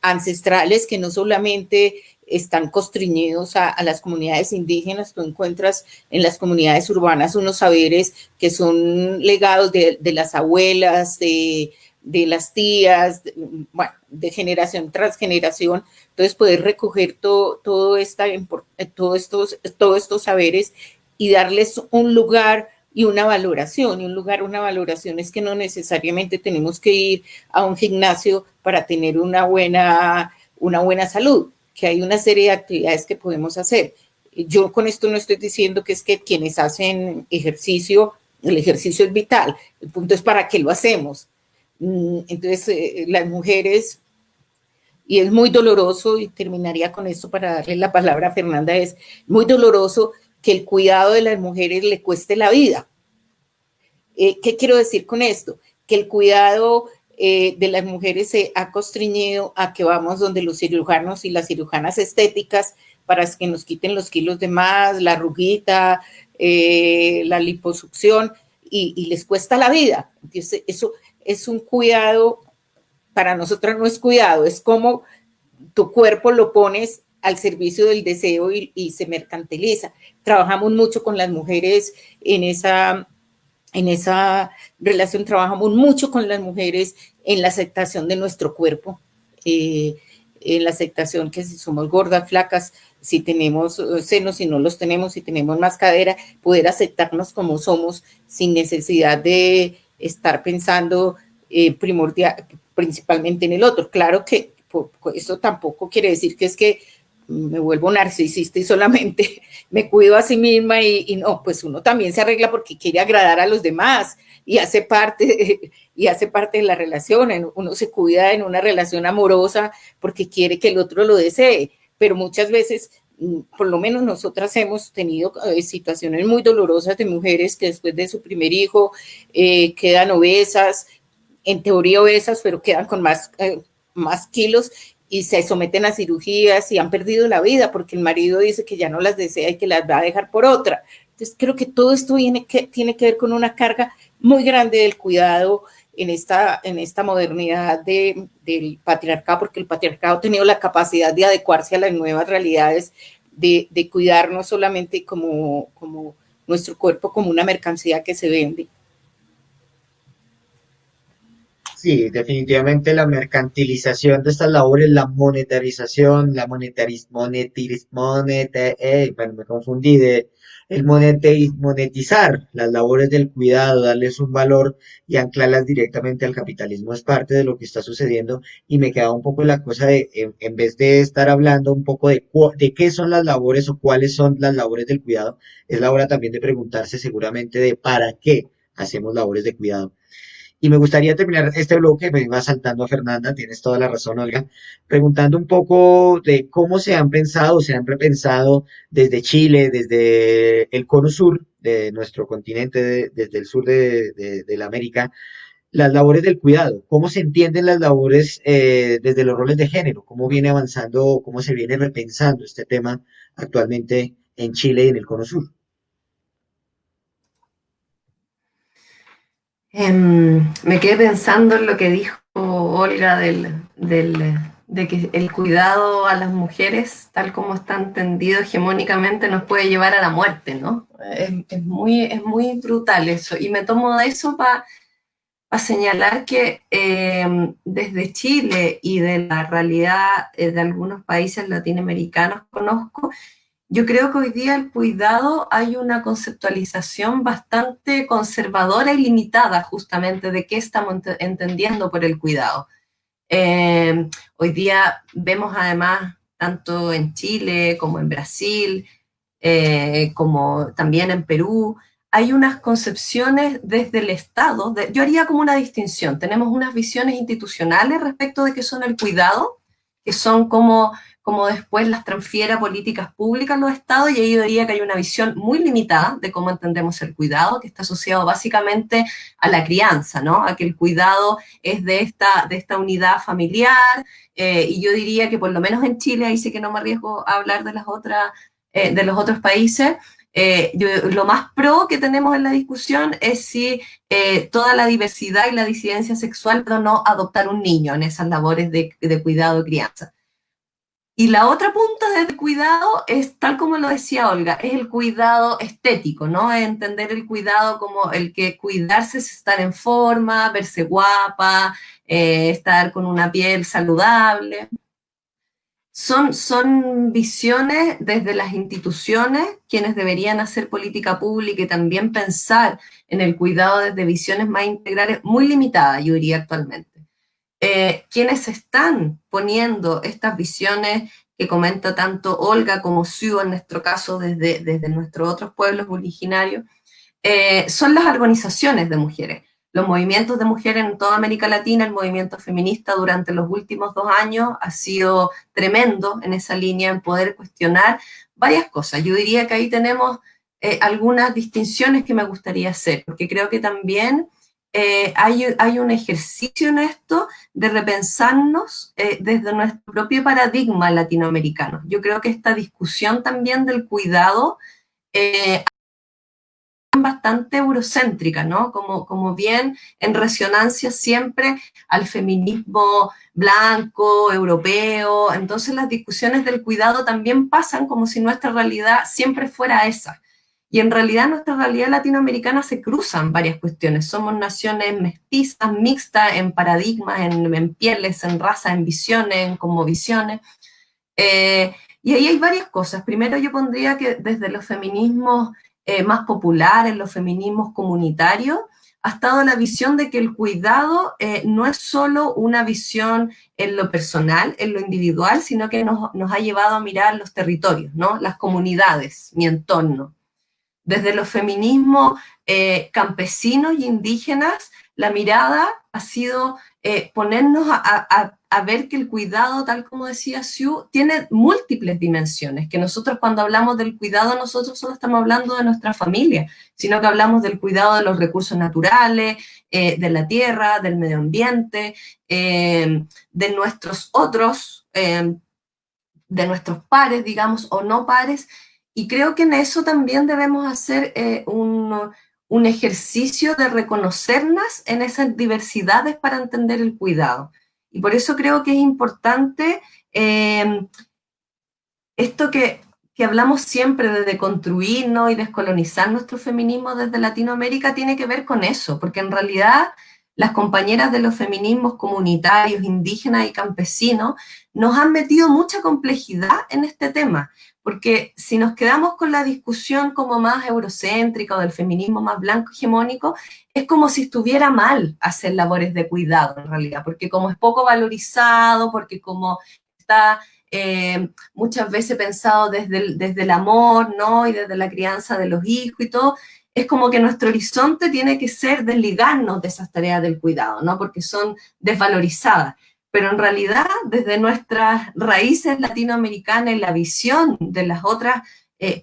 S2: ancestrales que no solamente están constreñidos a las comunidades indígenas. Tú encuentras en las comunidades urbanas unos saberes que son legados de las abuelas, de las tías, bueno, de generación tras generación. Entonces poder recoger todos estos saberes y darles un lugar y una valoración. Y una valoración es que no necesariamente tenemos que ir a un gimnasio para tener una buena salud, que hay una serie de actividades que podemos hacer. Yo con esto no estoy diciendo que es que quienes hacen ejercicio, el ejercicio es vital, el punto es para qué lo hacemos. Entonces, las mujeres, y es muy doloroso, y terminaría con esto para darle la palabra a Fernanda, es muy doloroso que el cuidado de las mujeres le cueste la vida. ¿Qué quiero decir con esto? Que el cuidado de las mujeres se ha constreñido a que vamos donde los cirujanos y las cirujanas estéticas para que nos quiten los kilos de más, la arruguita, la liposucción, y les cuesta la vida. Entonces, eso es un cuidado, para nosotras no es cuidado, es como tu cuerpo lo pones al servicio del deseo y se mercantiliza. Trabajamos mucho con las mujeres en esa relación, trabajamos mucho con las mujeres en la aceptación de nuestro cuerpo, en la aceptación que si somos gordas, flacas, si tenemos senos, si no los tenemos, si tenemos más cadera, poder aceptarnos como somos sin necesidad de estar pensando principalmente en el otro. Claro que eso tampoco quiere decir que es que me vuelvo narcisista y solamente me cuido a sí misma y no, pues uno también se arregla porque quiere agradar a los demás y hace parte de la relación. Uno se cuida en una relación amorosa porque quiere que el otro lo desee, pero muchas veces, por lo menos nosotras hemos tenido situaciones muy dolorosas de mujeres que después de su primer hijo quedan obesas, en teoría obesas, pero quedan con más kilos y se someten a cirugías y han perdido la vida porque el marido dice que ya no las desea y que las va a dejar por otra. Entonces creo que todo esto tiene que ver con una carga muy grande del cuidado en esta modernidad del patriarcado, porque el patriarcado ha tenido la capacidad de adecuarse a las nuevas realidades, de cuidar no solamente como nuestro cuerpo como una mercancía que se vende.
S1: Sí, definitivamente la mercantilización de estas labores, la monetarización, bueno, me confundí de monetizar las labores del cuidado, darles un valor y anclarlas directamente al capitalismo es parte de lo que está sucediendo y me queda un poco la cosa de, en vez de estar hablando un poco de qué son las labores o cuáles son las labores del cuidado, es la hora también de preguntarse seguramente de para qué hacemos labores de cuidado. Y me gustaría terminar este bloque, me iba saltando a Fernanda, tienes toda la razón, Olga, preguntando un poco de cómo se han pensado, se han repensado desde Chile, desde el cono sur de nuestro continente, desde el sur de la América, las labores del cuidado, cómo se entienden las labores desde los roles de género, cómo viene avanzando, cómo se viene repensando este tema actualmente en Chile y en el cono sur.
S4: Me quedé pensando en lo que dijo Olga de que el cuidado a las mujeres, tal como está entendido hegemónicamente, nos puede llevar a la muerte, ¿no? Es muy brutal eso. Y me tomo de eso para señalar que desde Chile y de la realidad de algunos países latinoamericanos conozco, yo creo que hoy día el cuidado hay una conceptualización bastante conservadora y limitada justamente de qué estamos entendiendo por el cuidado. Hoy día vemos además, tanto en Chile como en Brasil, como también en Perú, hay unas concepciones desde el Estado, yo haría como una distinción, tenemos unas visiones institucionales respecto de qué son el cuidado, que son como después las transfiere a políticas públicas los estados, y ahí yo diría que hay una visión muy limitada de cómo entendemos el cuidado, que está asociado básicamente a la crianza, ¿no? A que el cuidado es de esta unidad familiar, y yo diría que por lo menos en Chile, ahí sí que no me arriesgo a hablar de los otros países, lo más pro que tenemos en la discusión es si toda la diversidad y la disidencia sexual, pero no adoptar un niño en esas labores de cuidado y crianza. Y la otra punta del cuidado es, tal como lo decía Olga, es el cuidado estético, ¿no? Es entender el cuidado como el que cuidarse es estar en forma, verse guapa, estar con una piel saludable. Son visiones desde las instituciones, quienes deberían hacer política pública y también pensar en el cuidado desde visiones más integrales, muy limitadas, yo diría actualmente. Quienes están poniendo estas visiones que comenta tanto Olga como Sue, en nuestro caso desde nuestros otros pueblos originarios, son las organizaciones de mujeres. Los movimientos de mujeres en toda América Latina, el movimiento feminista durante los últimos 2 años ha sido tremendo en esa línea, en poder cuestionar varias cosas. Yo diría que ahí tenemos algunas distinciones que me gustaría hacer, porque creo que también hay un ejercicio en esto de repensarnos desde nuestro propio paradigma latinoamericano. Yo creo que esta discusión también del cuidado bastante eurocéntrica, ¿no? Como bien en resonancia siempre al feminismo blanco, europeo. Entonces las discusiones del cuidado también pasan como si nuestra realidad siempre fuera esa. Y en realidad nuestra realidad latinoamericana se cruzan varias cuestiones. Somos naciones mestizas, mixtas en paradigmas, en pieles, en razas, en visiones, en cosmovisiones. Y ahí hay varias cosas. Primero yo pondría que desde los feminismos más populares, los feminismos comunitarios, ha estado la visión de que el cuidado no es solo una visión en lo personal, en lo individual, sino que nos ha llevado a mirar los territorios, ¿no? Las comunidades, mi entorno. Desde los feminismos campesinos y indígenas, la mirada ha sido ponernos a ver que el cuidado, tal como decía Sue, tiene múltiples dimensiones, que nosotros cuando hablamos del cuidado, nosotros solo estamos hablando de nuestra familia, sino que hablamos del cuidado de los recursos naturales, de la tierra, del medio ambiente, de nuestros otros, de nuestros pares, digamos, o no pares, y creo que en eso también debemos hacer un ejercicio de reconocernos en esas diversidades para entender el cuidado. Y por eso creo que es importante esto que hablamos siempre de deconstruirnos y descolonizar nuestro feminismo desde Latinoamérica tiene que ver con eso, porque en realidad las compañeras de los feminismos comunitarios, indígenas y campesinos nos han metido mucha complejidad en este tema, porque si nos quedamos con la discusión como más eurocéntrica o del feminismo más blanco hegemónico, es como si estuviera mal hacer labores de cuidado en realidad, porque como es poco valorizado, porque como está muchas veces pensado desde el amor, ¿no? Y desde la crianza de los hijos y todo, es como que nuestro horizonte tiene que ser desligarnos de esas tareas del cuidado, ¿no? Porque son desvalorizadas. Pero en realidad, desde nuestras raíces latinoamericanas y la visión de las otras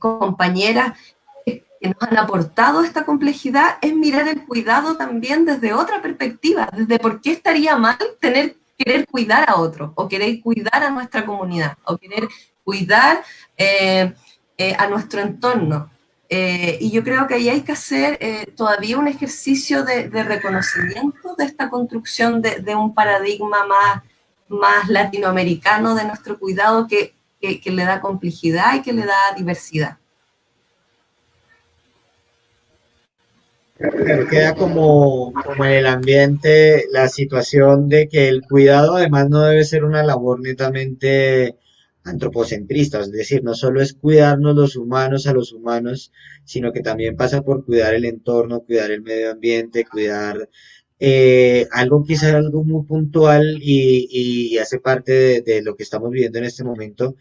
S4: compañeras que nos han aportado esta complejidad, es mirar el cuidado también desde otra perspectiva, desde por qué estaría mal querer cuidar a otro, o querer cuidar a nuestra comunidad, o querer cuidar a nuestro entorno. Y yo creo que ahí hay que hacer todavía un ejercicio de reconocimiento de esta construcción de un paradigma más latinoamericano de nuestro cuidado que le da complejidad y que le da diversidad.
S1: Claro, queda como en el ambiente la situación de que el cuidado además no debe ser una labor netamente antropocentrista, es decir, no solo es cuidarnos los humanos a los humanos, sino que también pasa por cuidar el entorno, cuidar el medio ambiente, cuidar algo quizá algo muy puntual y hace parte de lo que estamos viviendo en este momento,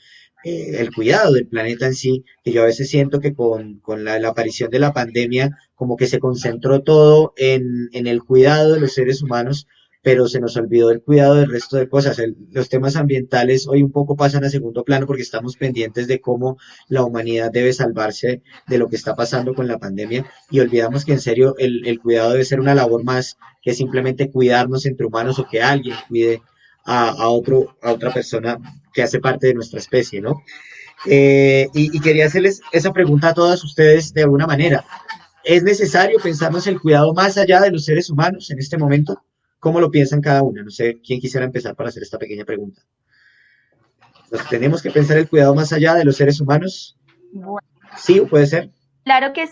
S1: el cuidado del planeta en sí, que yo a veces siento que con la aparición de la pandemia, como que se concentró todo en el cuidado de los seres humanos, pero se nos olvidó el cuidado del resto de cosas. Los temas ambientales hoy un poco pasan a segundo plano porque estamos pendientes de cómo la humanidad debe salvarse de lo que está pasando con la pandemia y olvidamos que en serio el cuidado debe ser una labor más que simplemente cuidarnos entre humanos o que alguien cuide a otra persona que hace parte de nuestra especie, ¿no? Y quería hacerles esa pregunta a todas ustedes de alguna manera. ¿Es necesario pensarnos el cuidado más allá de los seres humanos en este momento? ¿Cómo lo piensan cada una? No sé quién quisiera empezar para hacer esta pequeña pregunta. ¿Nos tenemos que pensar el cuidado más allá de los seres humanos?
S3: Bueno,
S1: ¿Sí o puede ser?
S3: claro que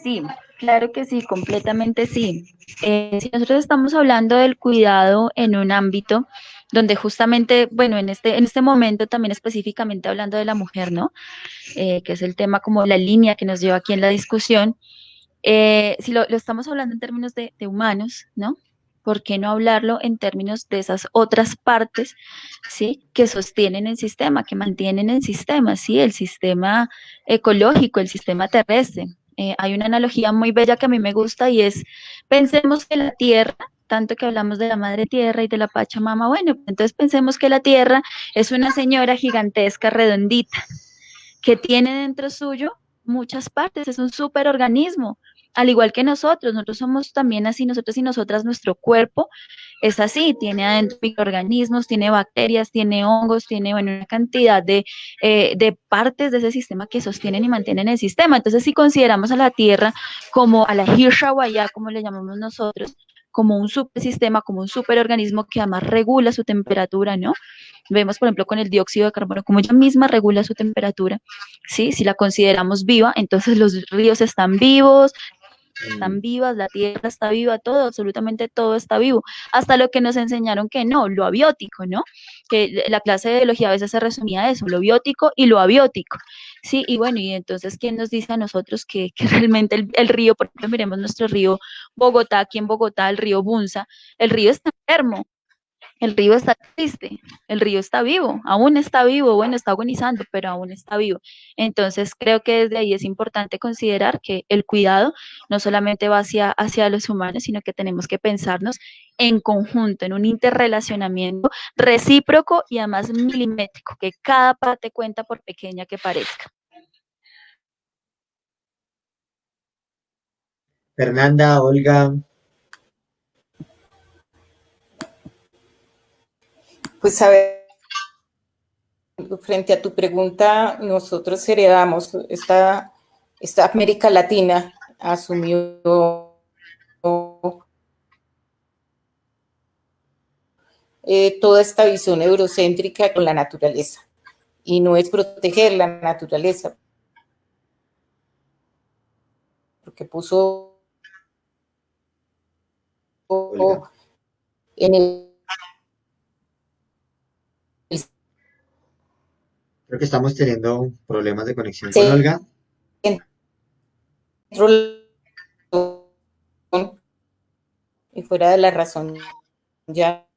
S3: sí, completamente sí. Si nosotros estamos hablando del cuidado en un ámbito donde justamente, bueno, en este momento también específicamente hablando de la mujer, ¿no? Que es el tema como la línea que nos lleva aquí en la discusión. Si lo estamos hablando en términos de humanos, ¿no? ¿Por qué no hablarlo en términos de esas otras partes, ¿sí? Que sostienen el sistema, que mantienen el sistema, ¿sí? El sistema ecológico, el sistema terrestre. Hay una analogía muy bella que a mí me gusta y es, pensemos que la Tierra, tanto que hablamos de la Madre Tierra y de la Pachamama, bueno, entonces pensemos que la Tierra es una señora gigantesca, redondita, que tiene dentro suyo muchas partes, es un superorganismo, al igual que nosotros somos también así, nosotros y nosotras, nuestro cuerpo es así, tiene adentro microorganismos, tiene bacterias, tiene hongos, tiene bueno, una cantidad de partes de ese sistema que sostienen y mantienen el sistema. Entonces, si consideramos a la Tierra como a la Hirshawaya, como le llamamos nosotros, como un supersistema, como un superorganismo que además regula su temperatura, ¿no? Vemos, por ejemplo, con el dióxido de carbono, como ella misma regula su temperatura, ¿sí? Si la consideramos viva, entonces los ríos están vivos, están vivas, la tierra está viva, todo, absolutamente todo está vivo, hasta lo que nos enseñaron que no, lo abiótico, ¿no? Que la clase de biología a veces se resumía a eso, lo biótico y lo abiótico, ¿sí? Y bueno, y entonces, ¿quién nos dice a nosotros que realmente el río, por ejemplo, miremos nuestro río Bogotá, aquí en Bogotá, el río Bunza, el río está enfermo, el río está triste, el río está vivo, aún está vivo, bueno, está agonizando, pero aún está vivo. Entonces creo que desde ahí es importante considerar que el cuidado no solamente va hacia los humanos, sino que tenemos que pensarnos en conjunto, en un interrelacionamiento recíproco y además milimétrico, que cada parte cuenta por pequeña que parezca.
S1: Fernanda, Olga,
S2: Pues a ver, frente a tu pregunta, nosotros heredamos esta América Latina, asumió toda esta visión eurocéntrica con la naturaleza. Y no es proteger la naturaleza, porque puso
S1: Olga.
S2: en el
S1: Creo que estamos teniendo problemas de conexión con Olga.
S2: centro y fuera de la razón ya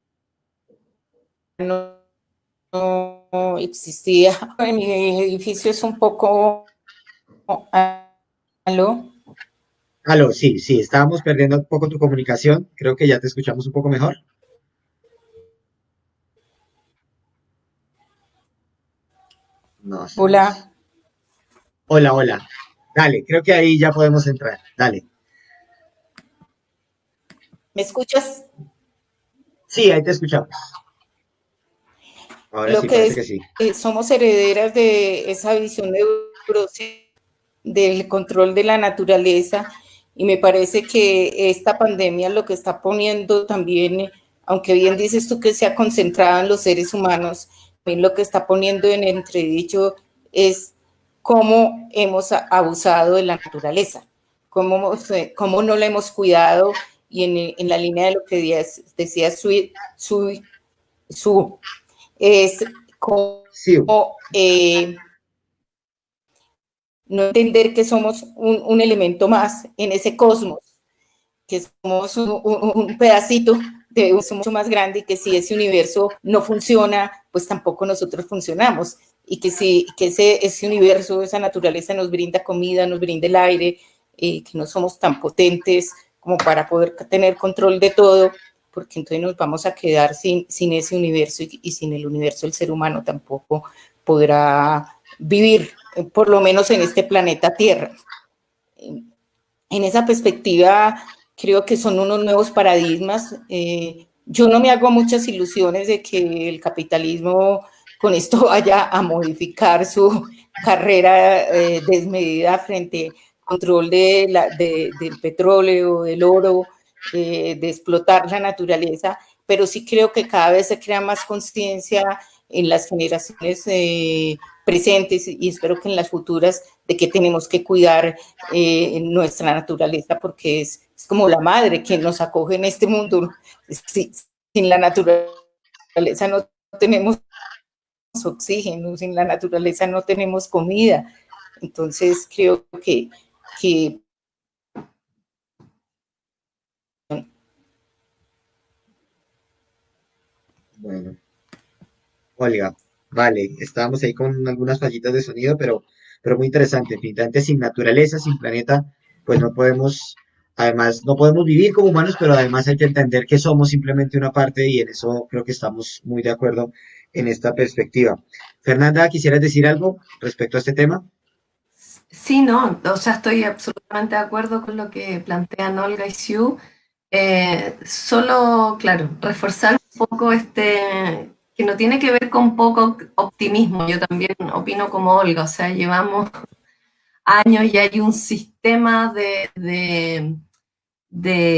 S2: no existía. En mi edificio es un poco... ¿Aló?
S1: Aló, sí, sí, estábamos perdiendo un poco tu comunicación. Creo que ya te escuchamos un poco mejor. No,
S2: Hola.
S1: Hola, hola. Dale, creo que ahí ya podemos entrar. Dale.
S2: ¿Me escuchas?
S1: Sí, ahí te escuchamos. Ahora
S2: Lo
S1: sí,
S2: que
S1: parece
S2: es,
S1: que sí.
S2: somos herederas de esa visión del control de la naturaleza y me parece que esta pandemia lo que está poniendo también, aunque bien dices tú que se ha concentrado en los seres humanos, también lo que está poniendo en entredicho es cómo hemos abusado de la naturaleza, cómo no la hemos cuidado y en la línea de lo que decía su es como
S1: Sí,
S2: no entender que somos un elemento más en ese cosmos, que somos un pedacito de un mucho más grande y que si ese universo no funciona, pues tampoco nosotros funcionamos. Y que si que ese universo, esa naturaleza nos brinda comida, nos brinda el aire, que no somos tan potentes como para poder tener control de todo, porque entonces nos vamos a quedar sin ese universo y sin el universo el ser humano tampoco podrá vivir, por lo menos en este planeta Tierra. En esa perspectiva, creo que son unos nuevos paradigmas. Yo no me hago muchas ilusiones de que el capitalismo con esto vaya a modificar su carrera desmedida frente al control del petróleo, del oro, de explotar la naturaleza, pero sí creo que cada vez se crea más conciencia en las generaciones presentes y espero que en las futuras de que tenemos que cuidar nuestra naturaleza porque es como la madre que nos acoge en este mundo. Sin la naturaleza no tenemos oxígeno, sin la naturaleza no tenemos comida. Entonces creo que
S1: bueno. Olga, vale, estábamos ahí con algunas fallitas de sonido, pero muy interesante. Definitivamente sin naturaleza, sin planeta, pues no podemos, además, no podemos vivir como humanos, pero además hay que entender que somos simplemente una parte y en eso creo que estamos muy de acuerdo en esta perspectiva. Fernanda, ¿quisieras decir algo respecto a este tema?
S4: Sí, no, o sea, estoy absolutamente de acuerdo con lo que plantean Olga y Sue. Solo, claro, reforzar un poco que no tiene que ver con poco optimismo. Yo también opino como Olga, o sea, llevamos años y hay un sistema de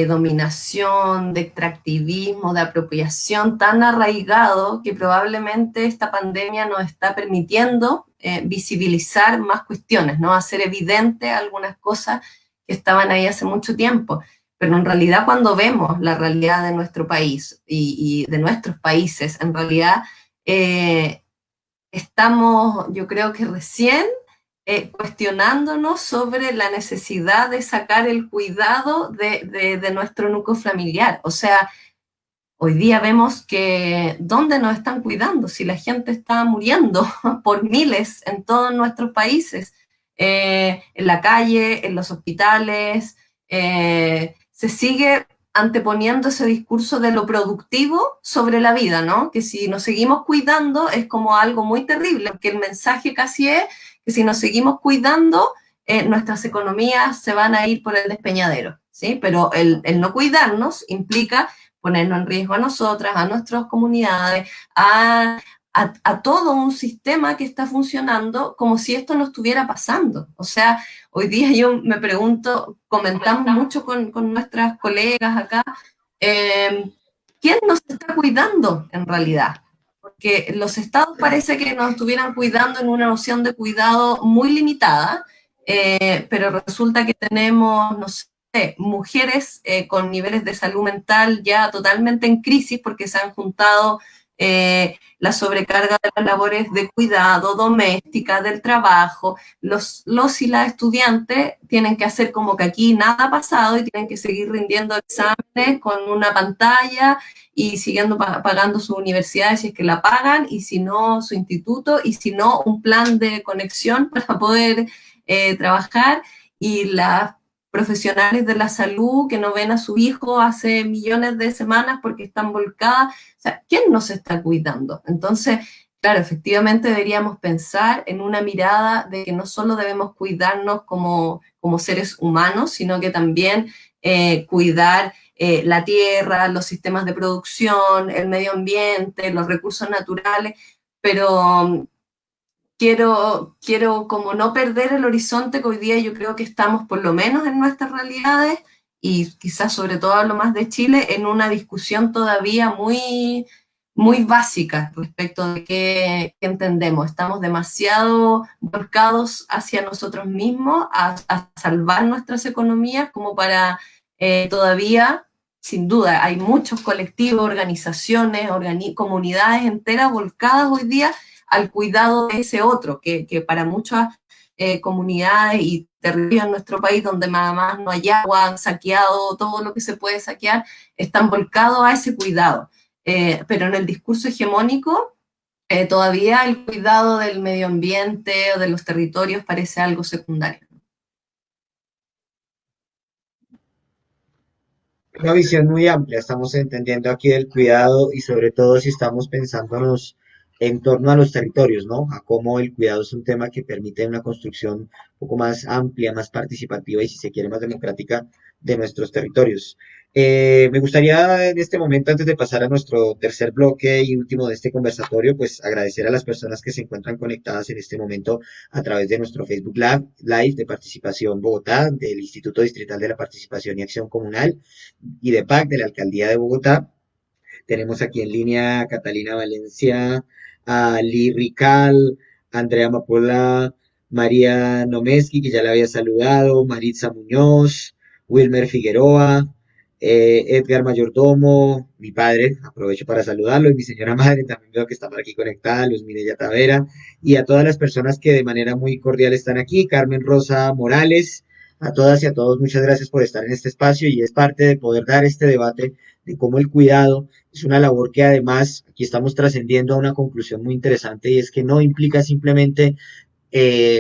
S4: dominación, de extractivismo, de apropiación tan arraigado que probablemente esta pandemia nos está permitiendo visibilizar más cuestiones, ¿no? Hacer evidente algunas cosas que estaban ahí hace mucho tiempo. Pero en realidad cuando vemos la realidad de nuestro país y de nuestros países, en realidad estamos, yo creo que recién cuestionándonos sobre la necesidad de sacar el cuidado de nuestro núcleo familiar. O sea, hoy día vemos que ¿dónde nos están cuidando? Si la gente está muriendo por miles en todos nuestros países, en la calle, en los hospitales, se sigue anteponiendo ese discurso de lo productivo sobre la vida, ¿no? Que si nos seguimos cuidando es como algo muy terrible, porque el mensaje casi es que si nos seguimos cuidando, nuestras economías se van a ir por el despeñadero, ¿sí? Pero el no cuidarnos implica ponernos en riesgo a nosotras, a nuestras comunidades, a todo un sistema que está funcionando como si esto no estuviera pasando. O sea, hoy día yo me pregunto, comentamos mucho con nuestras colegas acá, ¿quién nos está cuidando en realidad? Porque los estados parece que nos estuvieran cuidando en una noción de cuidado muy limitada, pero resulta que tenemos, no sé, mujeres con niveles de salud mental ya totalmente en crisis porque se han juntado la sobrecarga de las labores de cuidado doméstica, del trabajo. Los y las estudiantes tienen que hacer como que aquí nada ha pasado y tienen que seguir rindiendo exámenes con una pantalla y siguiendo pagando su universidad si es que la pagan, y si no, su instituto, y si no, un plan de conexión para poder trabajar. Y las profesionales de la salud que no ven a su hijo hace millones de semanas porque están volcadas. O sea, ¿quién nos está cuidando? Entonces, claro, efectivamente deberíamos pensar en una mirada de que no solo debemos cuidarnos como seres humanos, sino que también cuidar la tierra, los sistemas de producción, el medio ambiente, los recursos naturales, pero quiero como no perder el horizonte que hoy día yo creo que estamos por lo menos en nuestras realidades y quizás sobre todo hablo más de Chile en una discusión todavía muy, muy básica respecto de qué entendemos. Estamos demasiado volcados hacia nosotros mismos, a salvar nuestras economías como para todavía, sin duda, hay muchos colectivos, organizaciones, comunidades enteras volcadas hoy día al cuidado de ese otro, que para muchas comunidades y territorios en nuestro país donde nada más no hay agua, han saqueado todo lo que se puede saquear, están volcados a ese cuidado. Pero en el discurso hegemónico, todavía el cuidado del medio ambiente o de los territorios parece algo secundario.
S1: Una visión muy amplia, estamos entendiendo aquí del cuidado y sobre todo si estamos pensándonos en torno a los territorios, ¿no? A cómo el cuidado es un tema que permite una construcción un poco más amplia, más participativa y si se quiere más democrática de nuestros territorios. Me gustaría en este momento, antes de pasar a nuestro tercer bloque y último de este conversatorio, pues agradecer a las personas que se encuentran conectadas en este momento a través de nuestro Facebook Live de Participación Bogotá, del Instituto Distrital de la Participación y Acción Comunal y de PAC de la Alcaldía de Bogotá. Tenemos aquí en línea a Catalina Valencia, a Lee Rical, a Andrea Mapola, María Nomeski, que ya la había saludado, Maritza Muñoz, Wilmer Figueroa, Edgar Mayordomo, mi padre, aprovecho para saludarlo, y mi señora madre, también veo que está por aquí conectada, Luz Mireya Tavera, y a todas las personas que de manera muy cordial están aquí, Carmen Rosa Morales, a todas y a todos, muchas gracias por estar en este espacio y es parte de poder dar este debate de cómo el cuidado es una labor que además aquí estamos trascendiendo a una conclusión muy interesante y es que no implica simplemente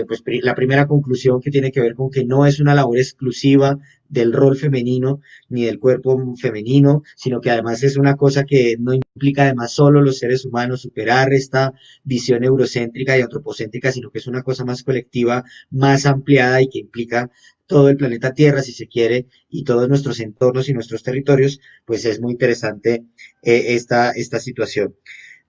S1: pues la primera conclusión que tiene que ver con que no es una labor exclusiva del rol femenino ni del cuerpo femenino, sino que además es una cosa que no implica además solo los seres humanos superar esta visión eurocéntrica y antropocéntrica, sino que es una cosa más colectiva, más ampliada y que implica todo el planeta Tierra, si se quiere, y todos nuestros entornos y nuestros territorios, pues es muy interesante esta situación.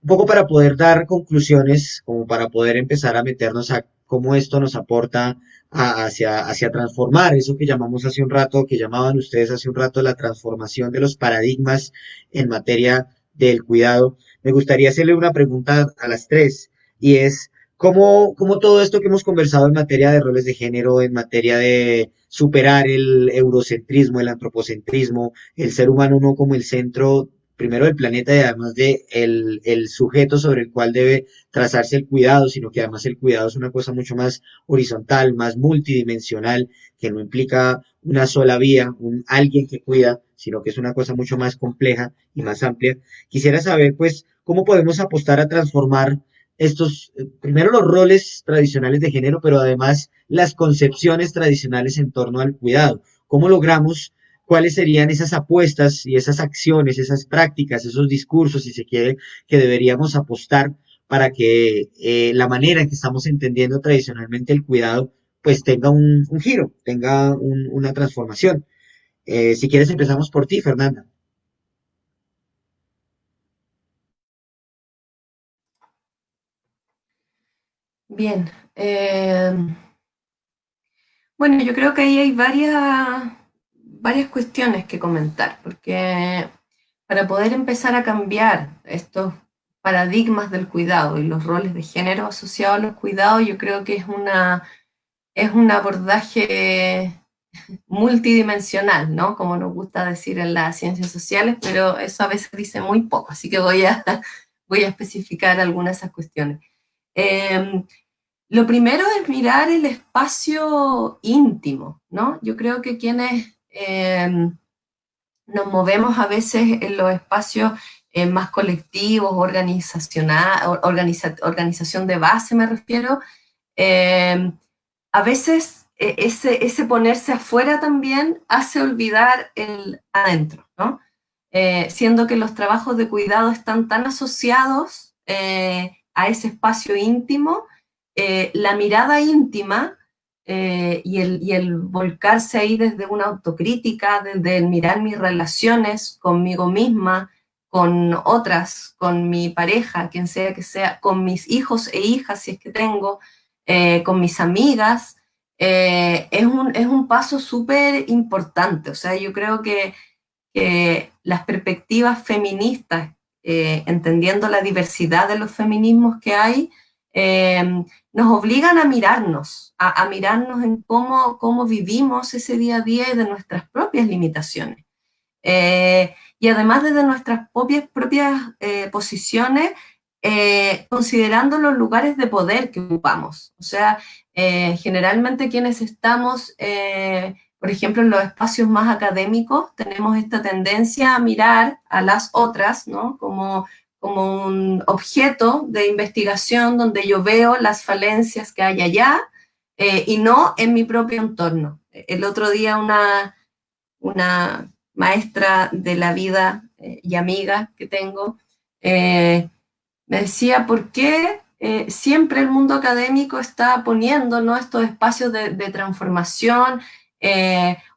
S1: Un poco para poder dar conclusiones, como para poder empezar a meternos a cómo esto nos aporta hacia transformar eso que llamamos hace un rato, que llamaban ustedes hace un rato la transformación de los paradigmas en materia del cuidado. Me gustaría hacerle una pregunta a las tres y es, ¿Cómo todo esto que hemos conversado en materia de roles de género, en materia de superar el eurocentrismo, el antropocentrismo, el ser humano no como el centro primero del planeta y además de el sujeto sobre el cual debe trazarse el cuidado, sino que además el cuidado es una cosa mucho más horizontal, más multidimensional, que no implica una sola vía, un alguien que cuida, sino que es una cosa mucho más compleja y más amplia? Quisiera saber, pues, cómo podemos apostar a transformar estos, primero los roles tradicionales de género, pero además las concepciones tradicionales en torno al cuidado. ¿Cómo logramos cuáles serían esas apuestas y esas acciones, esas prácticas, esos discursos, si se quiere, que deberíamos apostar para que la manera en que estamos entendiendo tradicionalmente el cuidado, pues tenga un giro, tenga una transformación? Si quieres, empezamos por ti, Fernanda.
S4: Bien, bueno, yo creo que ahí hay varias cuestiones que comentar, porque para poder empezar a cambiar estos paradigmas del cuidado y los roles de género asociados a los cuidados, yo creo que es un abordaje multidimensional, ¿no? Como nos gusta decir en las ciencias sociales, pero eso a veces dice muy poco, así que voy a especificar algunas de esas cuestiones. Eh, lo primero es mirar el espacio íntimo, ¿no? Yo creo que quienes nos movemos a veces en los espacios más colectivos, organización de base me refiero, eh, a veces ese ponerse afuera también hace olvidar el adentro, ¿no? Siendo que los trabajos de cuidado están tan asociados a ese espacio íntimo, la mirada íntima y el volcarse ahí desde una autocrítica, desde el mirar mis relaciones conmigo misma, con otras, con mi pareja, quien sea que sea, con mis hijos e hijas, si es que tengo, con mis amigas, es un paso súper importante. O sea, yo creo que las perspectivas feministas, entendiendo la diversidad de los feminismos que hay, nos obligan a mirarnos, a mirarnos en cómo vivimos ese día a día y de nuestras propias limitaciones. Y además desde nuestras propias posiciones, considerando los lugares de poder que ocupamos. O sea, generalmente quienes estamos, por ejemplo, en los espacios más académicos, tenemos esta tendencia a mirar a las otras, ¿no? Como un objeto de investigación donde yo veo las falencias que hay allá y no en mi propio entorno. El otro día una maestra de la vida y amiga que tengo, me decía, ¿por qué siempre el mundo académico está poniendo, ¿no?, estos espacios de transformación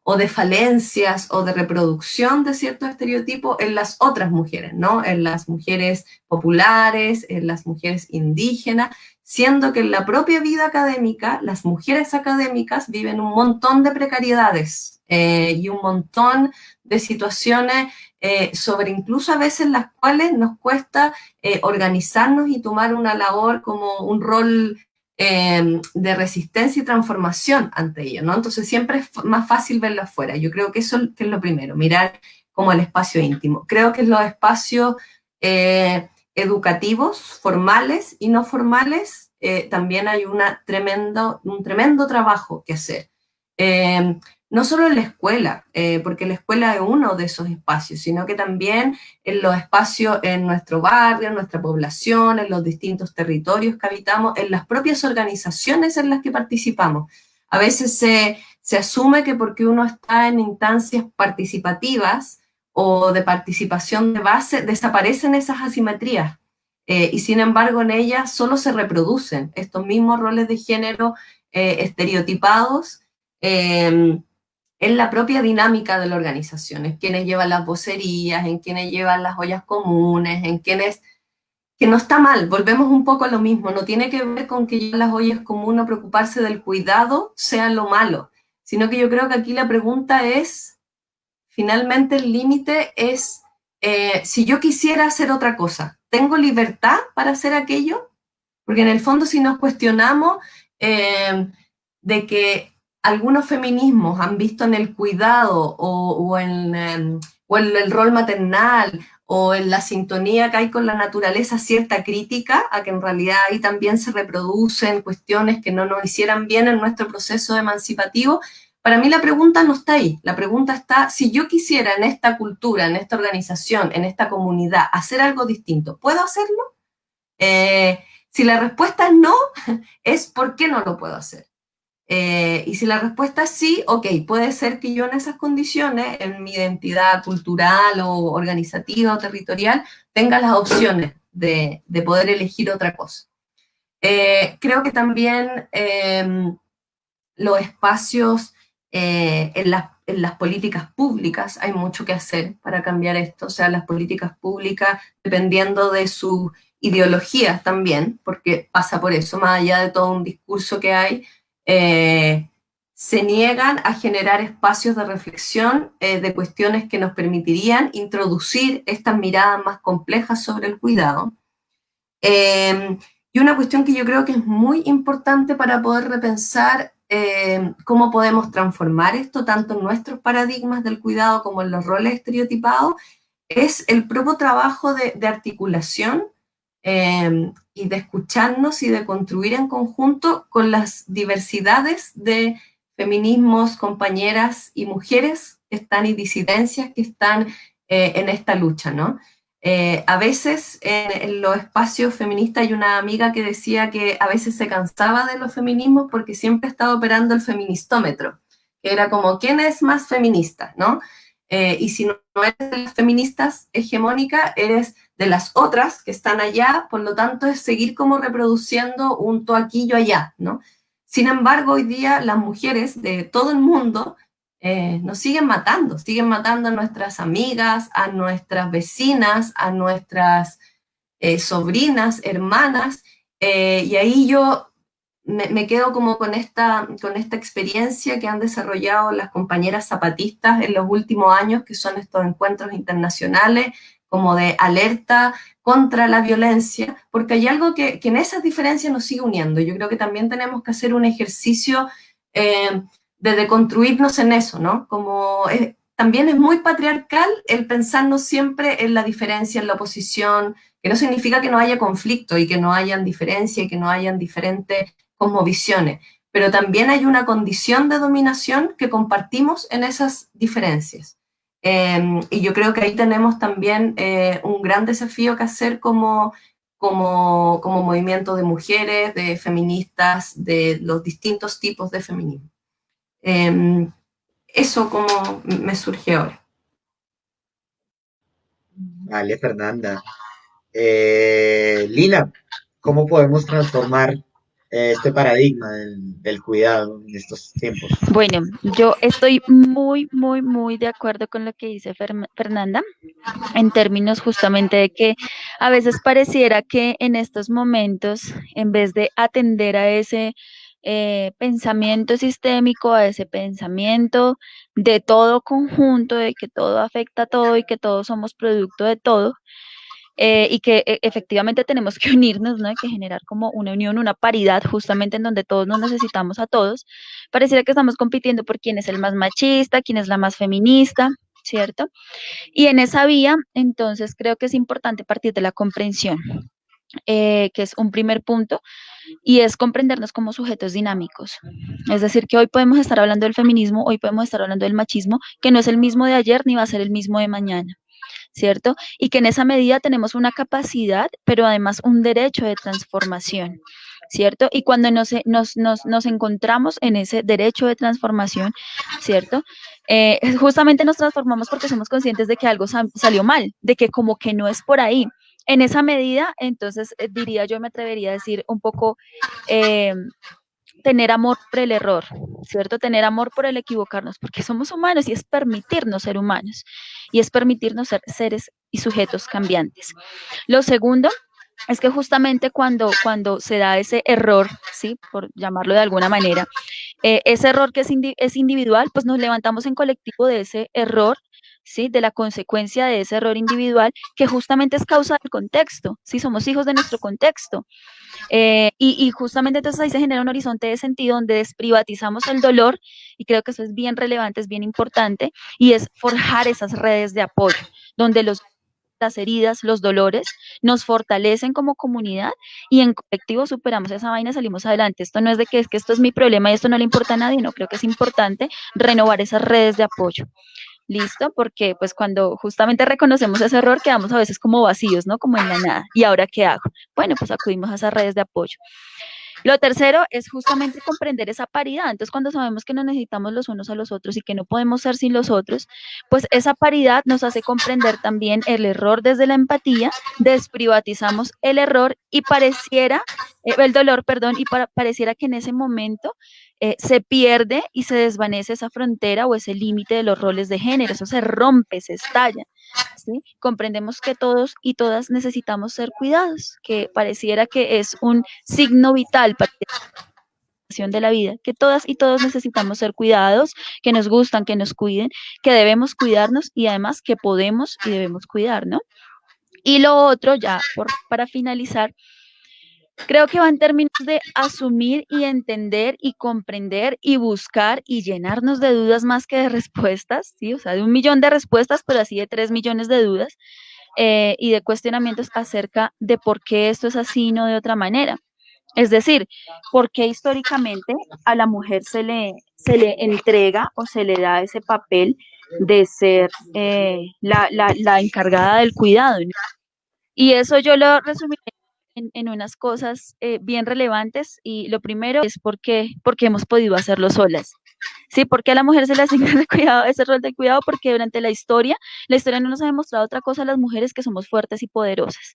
S4: o de falencias o de reproducción de ciertos estereotipos en las otras mujeres, ¿no? En las mujeres populares, en las mujeres indígenas, siendo que en la propia vida académica, las mujeres académicas viven un montón de precariedades y un montón de situaciones sobre incluso a veces las cuales nos cuesta organizarnos y tomar una labor como un rol de resistencia y transformación ante ello, ¿no? Entonces siempre es más fácil verlo afuera. Yo creo que eso que es lo primero, mirar como el espacio íntimo. Creo que en los espacios educativos, formales y no formales, también hay un tremendo trabajo que hacer. No solo en la escuela, porque la escuela es uno de esos espacios, sino que también en los espacios en nuestro barrio, en nuestra población, en los distintos territorios que habitamos, en las propias organizaciones en las que participamos. A veces se asume que porque uno está en instancias participativas o de participación de base, desaparecen esas asimetrías. Y sin embargo en ellas solo se reproducen estos mismos roles de género estereotipados en la propia dinámica de la organización, en quienes llevan las vocerías, en quienes llevan las ollas comunes, en quienes, que no está mal, volvemos un poco a lo mismo, no tiene que ver con que lleven las ollas comunes o preocuparse del cuidado sea lo malo, sino que yo creo que aquí la pregunta es, finalmente el límite es, si yo quisiera hacer otra cosa, ¿tengo libertad para hacer aquello? Porque en el fondo si nos cuestionamos de que algunos feminismos han visto en el cuidado o en el rol maternal o en la sintonía que hay con la naturaleza cierta crítica a que en realidad ahí también se reproducen cuestiones que no nos hicieran bien en nuestro proceso emancipativo. Para mí la pregunta no está ahí, la pregunta está, si yo quisiera en esta cultura, en esta organización, en esta comunidad, hacer algo distinto, ¿puedo hacerlo? Si la respuesta es no, es ¿por qué no lo puedo hacer? Y si la respuesta es sí, ok, puede ser que yo en esas condiciones, en mi identidad cultural o organizativa o territorial, tenga las opciones de poder elegir otra cosa. Creo que también los espacios en las políticas públicas hay mucho que hacer para cambiar esto, o sea, las políticas públicas, dependiendo de sus ideologías también, porque pasa por eso, más allá de todo un discurso que hay, se niegan a generar espacios de reflexión de cuestiones que nos permitirían introducir estas miradas más complejas sobre el cuidado. Y una cuestión que yo creo que es muy importante para poder repensar cómo podemos transformar esto, tanto en nuestros paradigmas del cuidado como en los roles estereotipados, es el propio trabajo de articulación y de escucharnos y de construir en conjunto con las diversidades de feminismos, compañeras y mujeres que están y disidencias que están en esta lucha, ¿no? A veces en los espacios feministas hay una amiga que decía que a veces se cansaba de los feminismos porque siempre estaba operando el feministómetro, que era como, ¿quién es más feminista? ¿No? Y si no eres de las feministas hegemónicas, eres de las otras que están allá, por lo tanto es seguir como reproduciendo un tú aquí, yo allá, ¿no? Sin embargo, hoy día las mujeres de todo el mundo nos siguen matando a nuestras amigas, a nuestras vecinas, a nuestras sobrinas, hermanas, y ahí yo me quedo como con esta experiencia que han desarrollado las compañeras zapatistas en los últimos años, que son estos encuentros internacionales como de alerta contra la violencia, porque hay algo que en esas diferencias nos sigue uniendo. Yo creo que también tenemos que hacer un ejercicio de deconstruirnos en eso, ¿no? Como también es muy patriarcal el pensarnos siempre en la diferencia, en la oposición, que no significa que no haya conflicto y que no hayan diferencia y que no hayan diferentes cosmovisiones, pero también hay una condición de dominación que compartimos en esas diferencias. Y yo creo que ahí tenemos también un gran desafío que hacer como movimiento de mujeres, de feministas, de los distintos tipos de feminismo. Eso como me surge ahora.
S1: Vale, Fernanda. Lina, ¿cómo podemos transformar este paradigma del cuidado en estos tiempos?
S3: Bueno, yo estoy muy, muy, muy de acuerdo con lo que dice Fernanda, en términos justamente de que a veces pareciera que en estos momentos, en vez de atender a ese pensamiento sistémico, a ese pensamiento de todo conjunto, de que todo afecta a todo y que todos somos producto de todo, y que efectivamente tenemos que unirnos, ¿no? Hay que generar como una unión, una paridad, justamente en donde todos nos necesitamos a todos. Pareciera que estamos compitiendo por quién es el más machista, quién es la más feminista, ¿cierto? Y en esa vía, entonces, creo que es importante partir de la comprensión, que es un primer punto, y es comprendernos como sujetos dinámicos. Es decir, que hoy podemos estar hablando del feminismo, hoy podemos estar hablando del machismo, que no es el mismo de ayer ni va a ser el mismo de mañana. ¿Cierto? Y que en esa medida tenemos una capacidad, pero además un derecho de transformación, ¿cierto? Y cuando nos encontramos en ese derecho de transformación, ¿cierto? Justamente nos transformamos porque somos conscientes de que algo salió mal, de que como que no es por ahí. En esa medida, entonces, diría yo, me atrevería a decir un poco... tener amor por el error, ¿cierto? Tener amor por el equivocarnos, porque somos humanos y es permitirnos ser humanos y es permitirnos ser seres y sujetos cambiantes. Lo segundo es que justamente cuando se da ese error, ¿sí? Por llamarlo de alguna manera, ese error que es individual, pues nos levantamos en colectivo de ese error, ¿sí? De la consecuencia de ese error individual que justamente es causa del contexto, ¿sí? Somos hijos de nuestro contexto. Y justamente entonces ahí se genera un horizonte de sentido donde desprivatizamos el dolor, y creo que eso es bien relevante, es bien importante, y es forjar esas redes de apoyo, donde las heridas, los dolores, nos fortalecen como comunidad y en colectivo superamos esa vaina y salimos adelante. Esto no es de que es que esto es mi problema y esto no le importa a nadie, no, creo que es importante renovar esas redes de apoyo. ¿Listo? Porque pues cuando justamente reconocemos ese error quedamos a veces como vacíos, ¿no? Como en la nada. ¿Y ahora qué hago? Bueno, pues acudimos a esas redes de apoyo. Lo tercero es justamente comprender esa paridad. Entonces, cuando sabemos que nos necesitamos los unos a los otros y que no podemos ser sin los otros, pues esa paridad nos hace comprender también el error desde la empatía, desprivatizamos el error y pareciera, el dolor, perdón, y pareciera que en ese momento se pierde y se desvanece esa frontera o ese límite de los roles de género, eso se rompe, se estalla. ¿Sí? Comprendemos que todos y todas necesitamos ser cuidados, que pareciera que es un signo vital para la de la vida, que todas y todos necesitamos ser cuidados, que nos gustan, que nos cuiden, que debemos cuidarnos y además que podemos y debemos cuidar, ¿no? Y lo otro, ya para finalizar, creo que va en términos de asumir y entender y comprender y buscar y llenarnos de dudas más que de respuestas, ¿sí? O sea, de 1.000.000 de respuestas, pero así de 3.000.000 de dudas y de cuestionamientos acerca de por qué esto es así y no de otra manera. Es decir, por qué históricamente a la mujer se le entrega o se le da ese papel de ser la encargada del cuidado, ¿no? Y eso yo lo resumí en unas cosas bien relevantes, y lo primero es porque hemos podido hacerlo solas. Sí, porque a la mujer se le asigna el cuidado, ese rol del cuidado, porque durante la historia no nos ha demostrado otra cosa a las mujeres que somos fuertes y poderosas,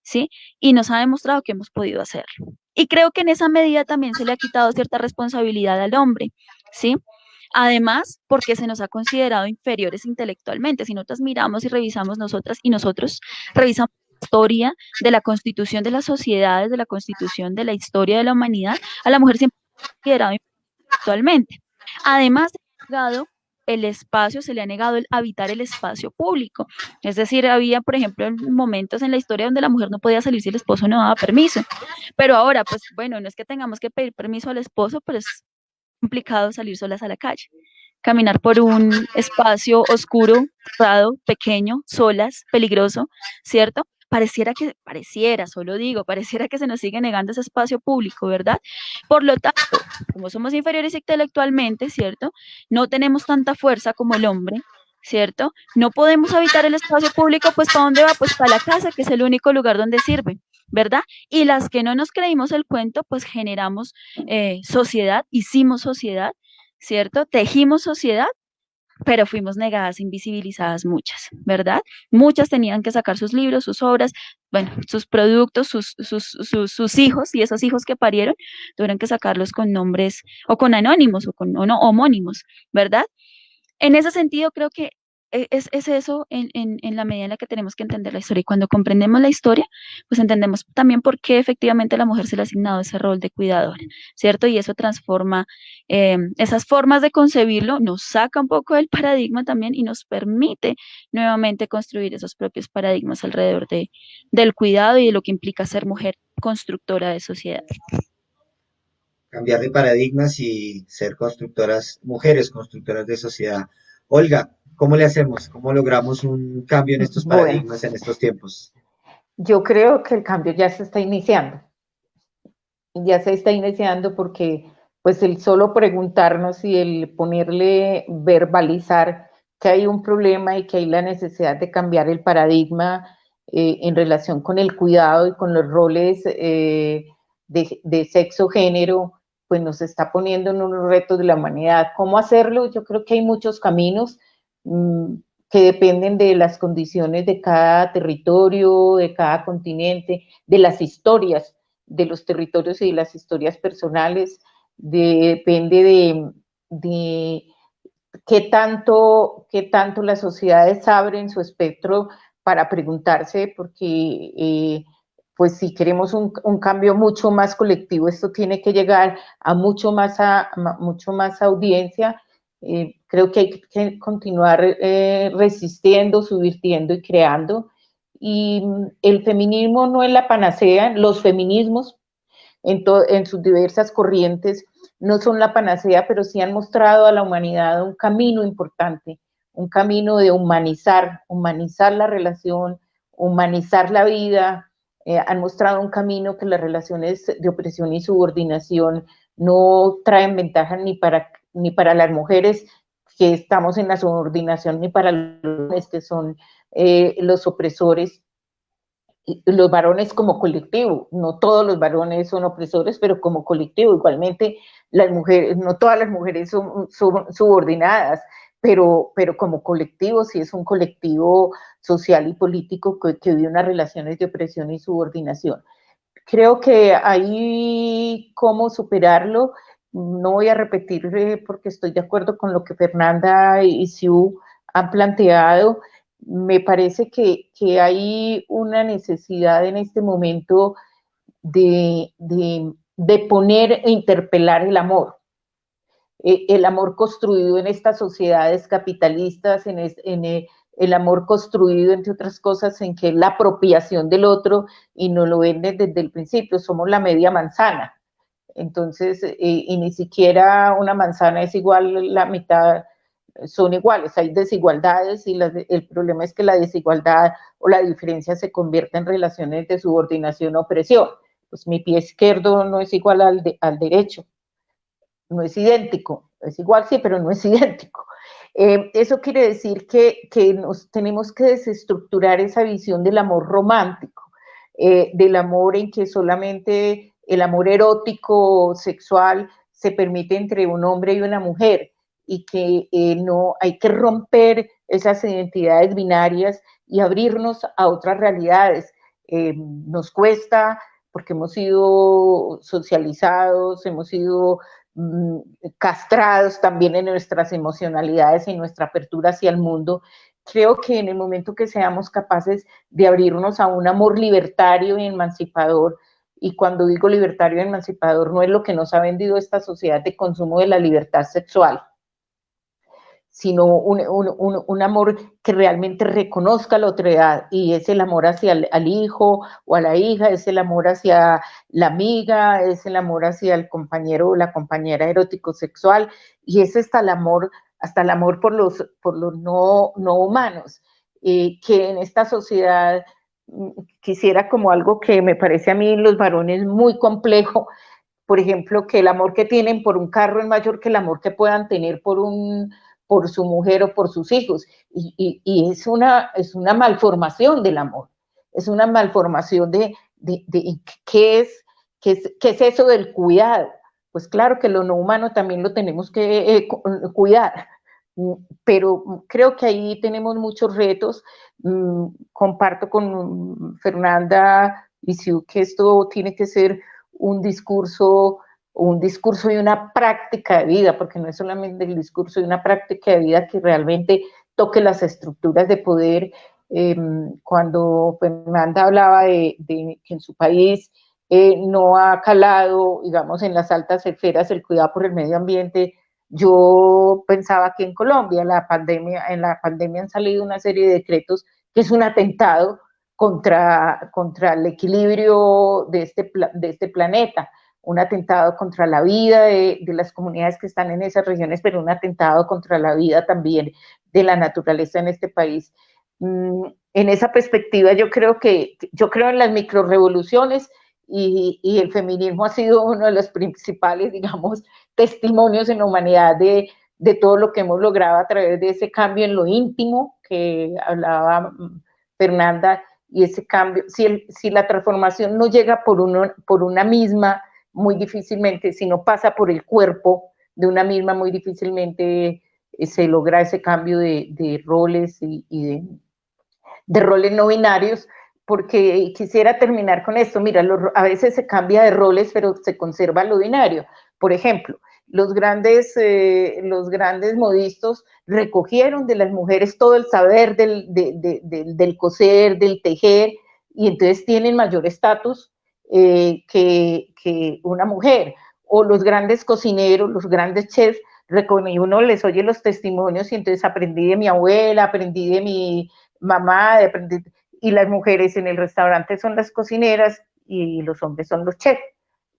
S3: ¿sí? Y nos ha demostrado que hemos podido hacerlo. Y creo que en esa medida también se le ha quitado cierta responsabilidad al hombre, ¿sí? Además, porque se nos ha considerado inferiores intelectualmente. Si nosotros miramos y revisamos nosotras y nosotros, revisamos la historia de la constitución de las sociedades, de la constitución de la historia de la humanidad, a la mujer siempre se ha considerado intelectualmente. Además, se le ha negado el habitar el espacio público. Es decir, había, por ejemplo, momentos en la historia donde la mujer no podía salir si el esposo no daba permiso. Pero ahora, pues bueno, no es que tengamos que pedir permiso al esposo, pero es complicado salir solas a la calle. Caminar por un espacio oscuro, cerrado, pequeño, solas, peligroso, ¿cierto? Solo digo, pareciera que se nos sigue negando ese espacio público, ¿verdad? Por lo tanto, como somos inferiores intelectualmente, ¿cierto? No tenemos tanta fuerza como el hombre, ¿cierto? No podemos habitar el espacio público, pues ¿para dónde va? Pues para la casa, que es el único lugar donde sirve, ¿verdad? Y las que no nos creímos el cuento, pues generamos sociedad, hicimos sociedad, ¿cierto? Tejimos sociedad, pero fuimos negadas, invisibilizadas muchas, ¿verdad? Muchas tenían que sacar sus libros, sus obras, bueno, sus productos, sus hijos, y esos hijos que parieron tuvieron que sacarlos con nombres o con anónimos o no, homónimos, ¿verdad? En ese sentido, creo que es eso en la medida en la que tenemos que entender la historia. Y cuando comprendemos la historia, pues entendemos también por qué efectivamente a la mujer se le ha asignado ese rol de cuidadora, ¿cierto? Y eso transforma esas formas de concebirlo, nos saca un poco del paradigma también y nos permite nuevamente construir esos propios paradigmas alrededor del cuidado y de lo que implica ser mujer constructora de sociedad.
S1: Cambiar de paradigmas y ser constructoras, mujeres constructoras de sociedad. Olga, ¿cómo le hacemos? ¿Cómo logramos un cambio en estos
S5: Bueno,
S1: paradigmas en estos tiempos?
S5: yo creo que el cambio ya se está iniciando. Ya se está iniciando porque pues el solo preguntarnos y el ponerle, verbalizar que hay un problema y que hay la necesidad de cambiar el paradigma en relación con el cuidado y con los roles de sexo, género, pues nos está poniendo en unos retos de la humanidad. ¿Cómo hacerlo? Yo creo que hay muchos caminos que dependen de las condiciones de cada territorio, de cada continente, de las historias de los territorios y de las historias personales, depende de qué tanto las sociedades abren su espectro para preguntarse, porque pues si queremos un cambio mucho más colectivo, esto tiene que llegar a mucho más audiencia. Creo que hay que continuar resistiendo, subvirtiendo y creando. Y el feminismo no es la panacea, los feminismos en sus diversas corrientes no son la panacea, pero sí han mostrado a la humanidad un camino importante, un camino de humanizar la relación, humanizar la vida. Han mostrado un camino que las relaciones de opresión y subordinación no traen ventaja ni para las mujeres que estamos en la subordinación, ni para los hombres que son los opresores. Los varones como colectivo, no todos los varones son opresores, pero como colectivo, igualmente las mujeres, no todas las mujeres son subordinadas, pero como colectivo, sí es un colectivo social y político que vive unas relaciones de opresión y subordinación. Creo que hay cómo superarlo. No voy a repetir porque estoy de acuerdo con lo que Fernanda y Siu han planteado. Me parece que hay una necesidad en este momento de poner e interpelar el amor. El amor construido en estas sociedades capitalistas, el amor construido, entre otras cosas, en que la apropiación del otro, y nos lo venden desde el principio, somos la media manzana. Entonces, y ni siquiera una manzana es igual, la mitad son iguales, hay desigualdades y el problema es que la desigualdad o la diferencia se convierte en relaciones de subordinación o opresión. Pues mi pie izquierdo no es igual al derecho, no es idéntico, es igual sí, pero no es idéntico. Eso quiere decir que nos tenemos que desestructurar esa visión del amor romántico, del amor en que solamente el amor erótico, sexual, se permite entre un hombre y una mujer, y que no hay que romper esas identidades binarias y abrirnos a otras realidades. Nos cuesta porque hemos sido socializados, hemos sido castrados también en nuestras emocionalidades y nuestra apertura hacia el mundo. Creo que en el momento que seamos capaces de abrirnos a un amor libertario y emancipador, y cuando digo libertario y emancipador no es lo que nos ha vendido esta sociedad de consumo de la libertad sexual, sino un amor que realmente reconozca la otredad, y es el amor hacia el hijo o a la hija, es el amor hacia la amiga, es el amor hacia el compañero o la compañera erótico sexual, y es hasta el amor por los no humanos, que en esta sociedad quisiera, como algo que me parece a mí los varones muy complejo, por ejemplo, que el amor que tienen por un carro es mayor que el amor que puedan tener por su mujer o por sus hijos, y es una malformación del amor, es una malformación de ¿qué es eso del cuidado? Pues claro que lo no humano también lo tenemos que cuidar, pero creo que ahí tenemos muchos retos. Comparto con Fernanda y Siu que esto tiene que ser un discurso y una práctica de vida, porque no es solamente el discurso y una práctica de vida que realmente toque las estructuras de poder. Cuando Fernanda hablaba de que en su país no ha calado, digamos, en las altas esferas el cuidado por el medio ambiente, yo pensaba que en Colombia en la pandemia han salido una serie de decretos que es un atentado contra el equilibrio de este planeta, un atentado contra la vida de las comunidades que están en esas regiones, pero un atentado contra la vida también de la naturaleza en este país. En esa perspectiva yo creo en las microrevoluciones, y el feminismo ha sido uno de los principales, digamos, testimonios en la humanidad de todo lo que hemos logrado a través de ese cambio en lo íntimo que hablaba Fernanda, y ese cambio, si la transformación no llega por una misma, muy difícilmente, si no pasa por el cuerpo de una misma, muy difícilmente se logra ese cambio de roles y de roles no binarios, porque quisiera terminar con esto. Mira, a veces se cambia de roles, pero se conserva lo binario. Por ejemplo, los grandes modistos recogieron de las mujeres todo el saber del coser, del tejer, y entonces tienen mayor estatus que una mujer. O los grandes cocineros, los grandes chefs, y uno les oye los testimonios y entonces aprendí de mi abuela, aprendí de mi mamá, y las mujeres en el restaurante son las cocineras y los hombres son los chefs.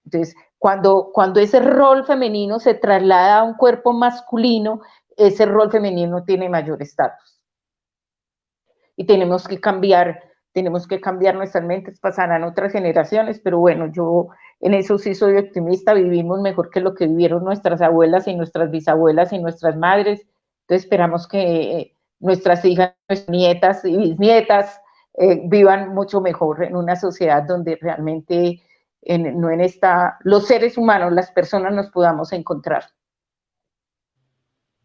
S5: Entonces, cuando ese rol femenino se traslada a un cuerpo masculino, ese rol femenino tiene mayor estatus. Y tenemos que cambiar nuestras mentes, pasarán otras generaciones, pero bueno, yo en eso sí soy optimista, vivimos mejor que lo que vivieron nuestras abuelas y nuestras bisabuelas y nuestras madres, entonces esperamos que nuestras hijas, nuestras nietas y bisnietas vivan mucho mejor en una sociedad donde realmente no en los seres humanos, las personas nos podamos encontrar.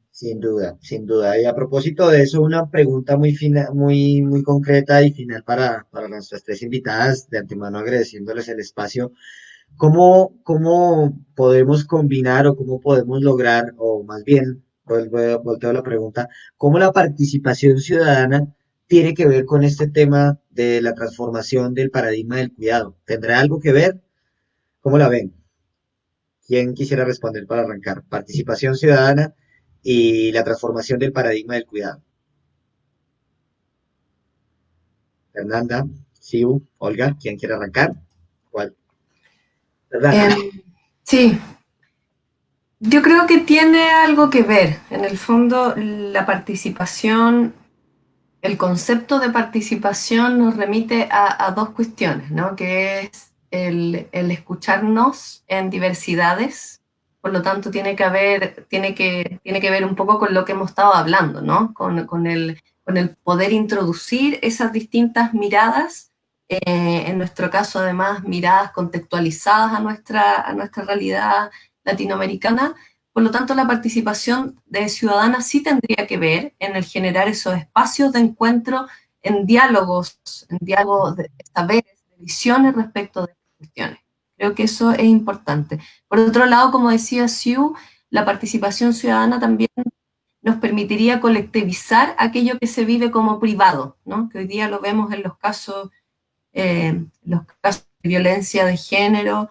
S1: Sin duda, sin duda. Y a propósito de eso, una pregunta muy fina, muy concreta y final para nuestras tres invitadas, de antemano agradeciéndoles el espacio. ¿Cómo podemos combinar o cómo podemos lograr, o más bien, volteo la pregunta, cómo la participación ciudadana tiene que ver con este tema de la transformación del paradigma del cuidado? ¿Tendrá algo que ver? ¿Cómo la ven? ¿Quién quisiera responder para arrancar? Participación ciudadana y la transformación del paradigma del cuidado. Fernanda, Siu, Olga, ¿quién quiere arrancar? ¿Cuál? Fernanda.
S4: Sí, yo creo que tiene algo que ver. En el fondo, la participación, el concepto de participación nos remite a dos cuestiones, ¿no? Que es el escucharnos en diversidades, por lo tanto tiene que ver un poco con lo que hemos estado hablando, ¿no? Con el poder introducir esas distintas miradas, en nuestro caso además miradas contextualizadas a nuestra realidad latinoamericana. Por lo tanto, la participación de ciudadana sí tendría que ver en el generar esos espacios de encuentro en diálogos de saberes, de visiones respecto de estas cuestiones. Creo que eso es importante. Por otro lado, como decía Siu, la participación ciudadana también nos permitiría colectivizar aquello que se vive como privado, ¿no? Que hoy día lo vemos en los casos de violencia de género.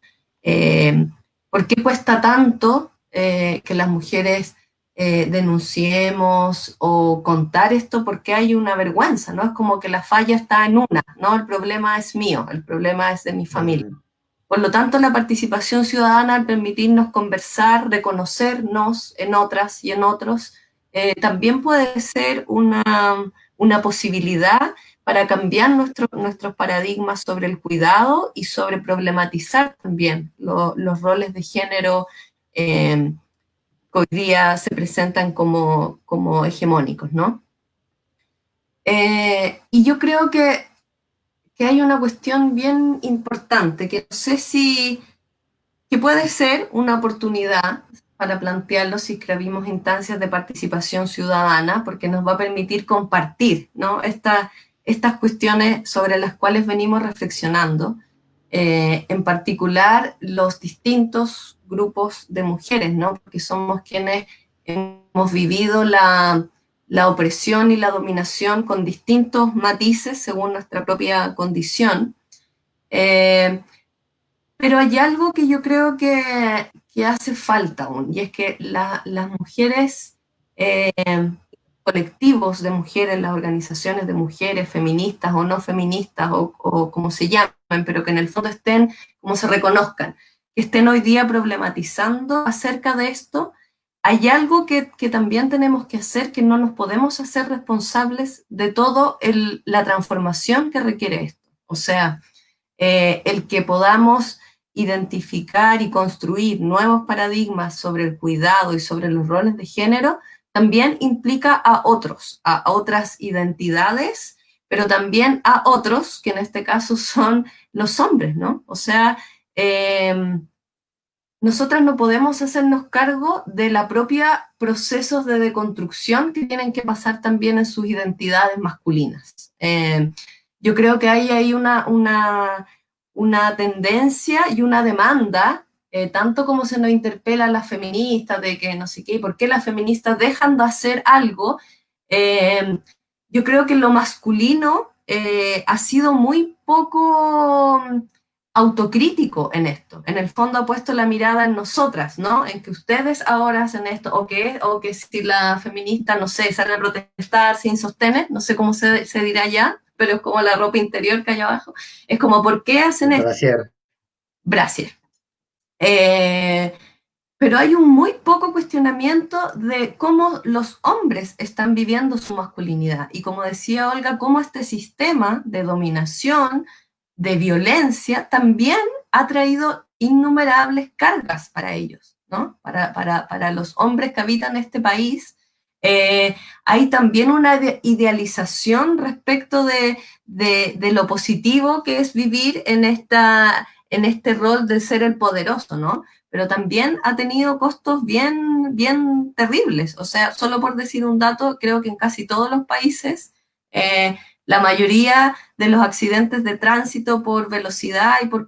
S4: ¿Por qué cuesta tanto que las mujeres denunciemos o contar esto? Porque hay una vergüenza, ¿no? Es como que la falla está en una, ¿no? El problema es mío, el problema es de mi familia. Por lo tanto, la participación ciudadana, al permitirnos conversar, reconocernos en otras y en otros, también puede ser una posibilidad para cambiar nuestros paradigmas sobre el cuidado y sobre problematizar también los roles de género que hoy día se presentan como hegemónicos, ¿no? Y yo creo que hay una cuestión bien importante, que no sé que puede ser una oportunidad para plantearlo si escribimos instancias de participación ciudadana, porque nos va a permitir compartir, ¿no? Estas cuestiones sobre las cuales venimos reflexionando, en particular los distintos grupos de mujeres, ¿no? Porque somos quienes hemos vivido la opresión y la dominación con distintos matices según nuestra propia condición. Pero hay algo que yo creo que hace falta aún, y es que las mujeres, colectivos de mujeres, las organizaciones de mujeres, feministas o no feministas, o como se llamen, pero que en el fondo estén, como se reconozcan, que estén hoy día problematizando acerca de esto. Hay algo que también tenemos que hacer, que no nos podemos hacer responsables de toda la transformación que requiere esto. O sea, el que podamos identificar y construir nuevos paradigmas sobre el cuidado y sobre los roles de género, también implica a otras identidades, pero también a otros, que en este caso son los hombres, ¿no? O sea, nosotras no podemos hacernos cargo de la propia procesos de deconstrucción que tienen que pasar también en sus identidades masculinas. Yo creo que hay ahí una tendencia y una demanda, tanto como se nos interpela a las feministas de que no sé qué, ¿por qué las feministas dejan de hacer algo? Yo creo que lo masculino ha sido muy poco autocrítico en esto. En el fondo ha puesto la mirada en nosotras, ¿no? En que ustedes ahora hacen esto, o que si la feminista, no sé, sale a protestar sin sostener, no sé cómo se dirá ya, pero es como la ropa interior que hay abajo. Es como, ¿por qué hacen esto?
S1: Brasier.
S4: Brasier. Pero hay un muy poco cuestionamiento de cómo los hombres están viviendo su masculinidad. Y como decía Olga, cómo este sistema de dominación, de violencia, también ha traído innumerables cargas para ellos, ¿no? Para los hombres que habitan este país. Hay también una idealización respecto de lo positivo que es vivir en este rol de ser el poderoso, ¿no? Pero también ha tenido costos bien, bien terribles. O sea, solo por decir un dato, creo que en casi todos los países la mayoría de los accidentes de tránsito por velocidad y por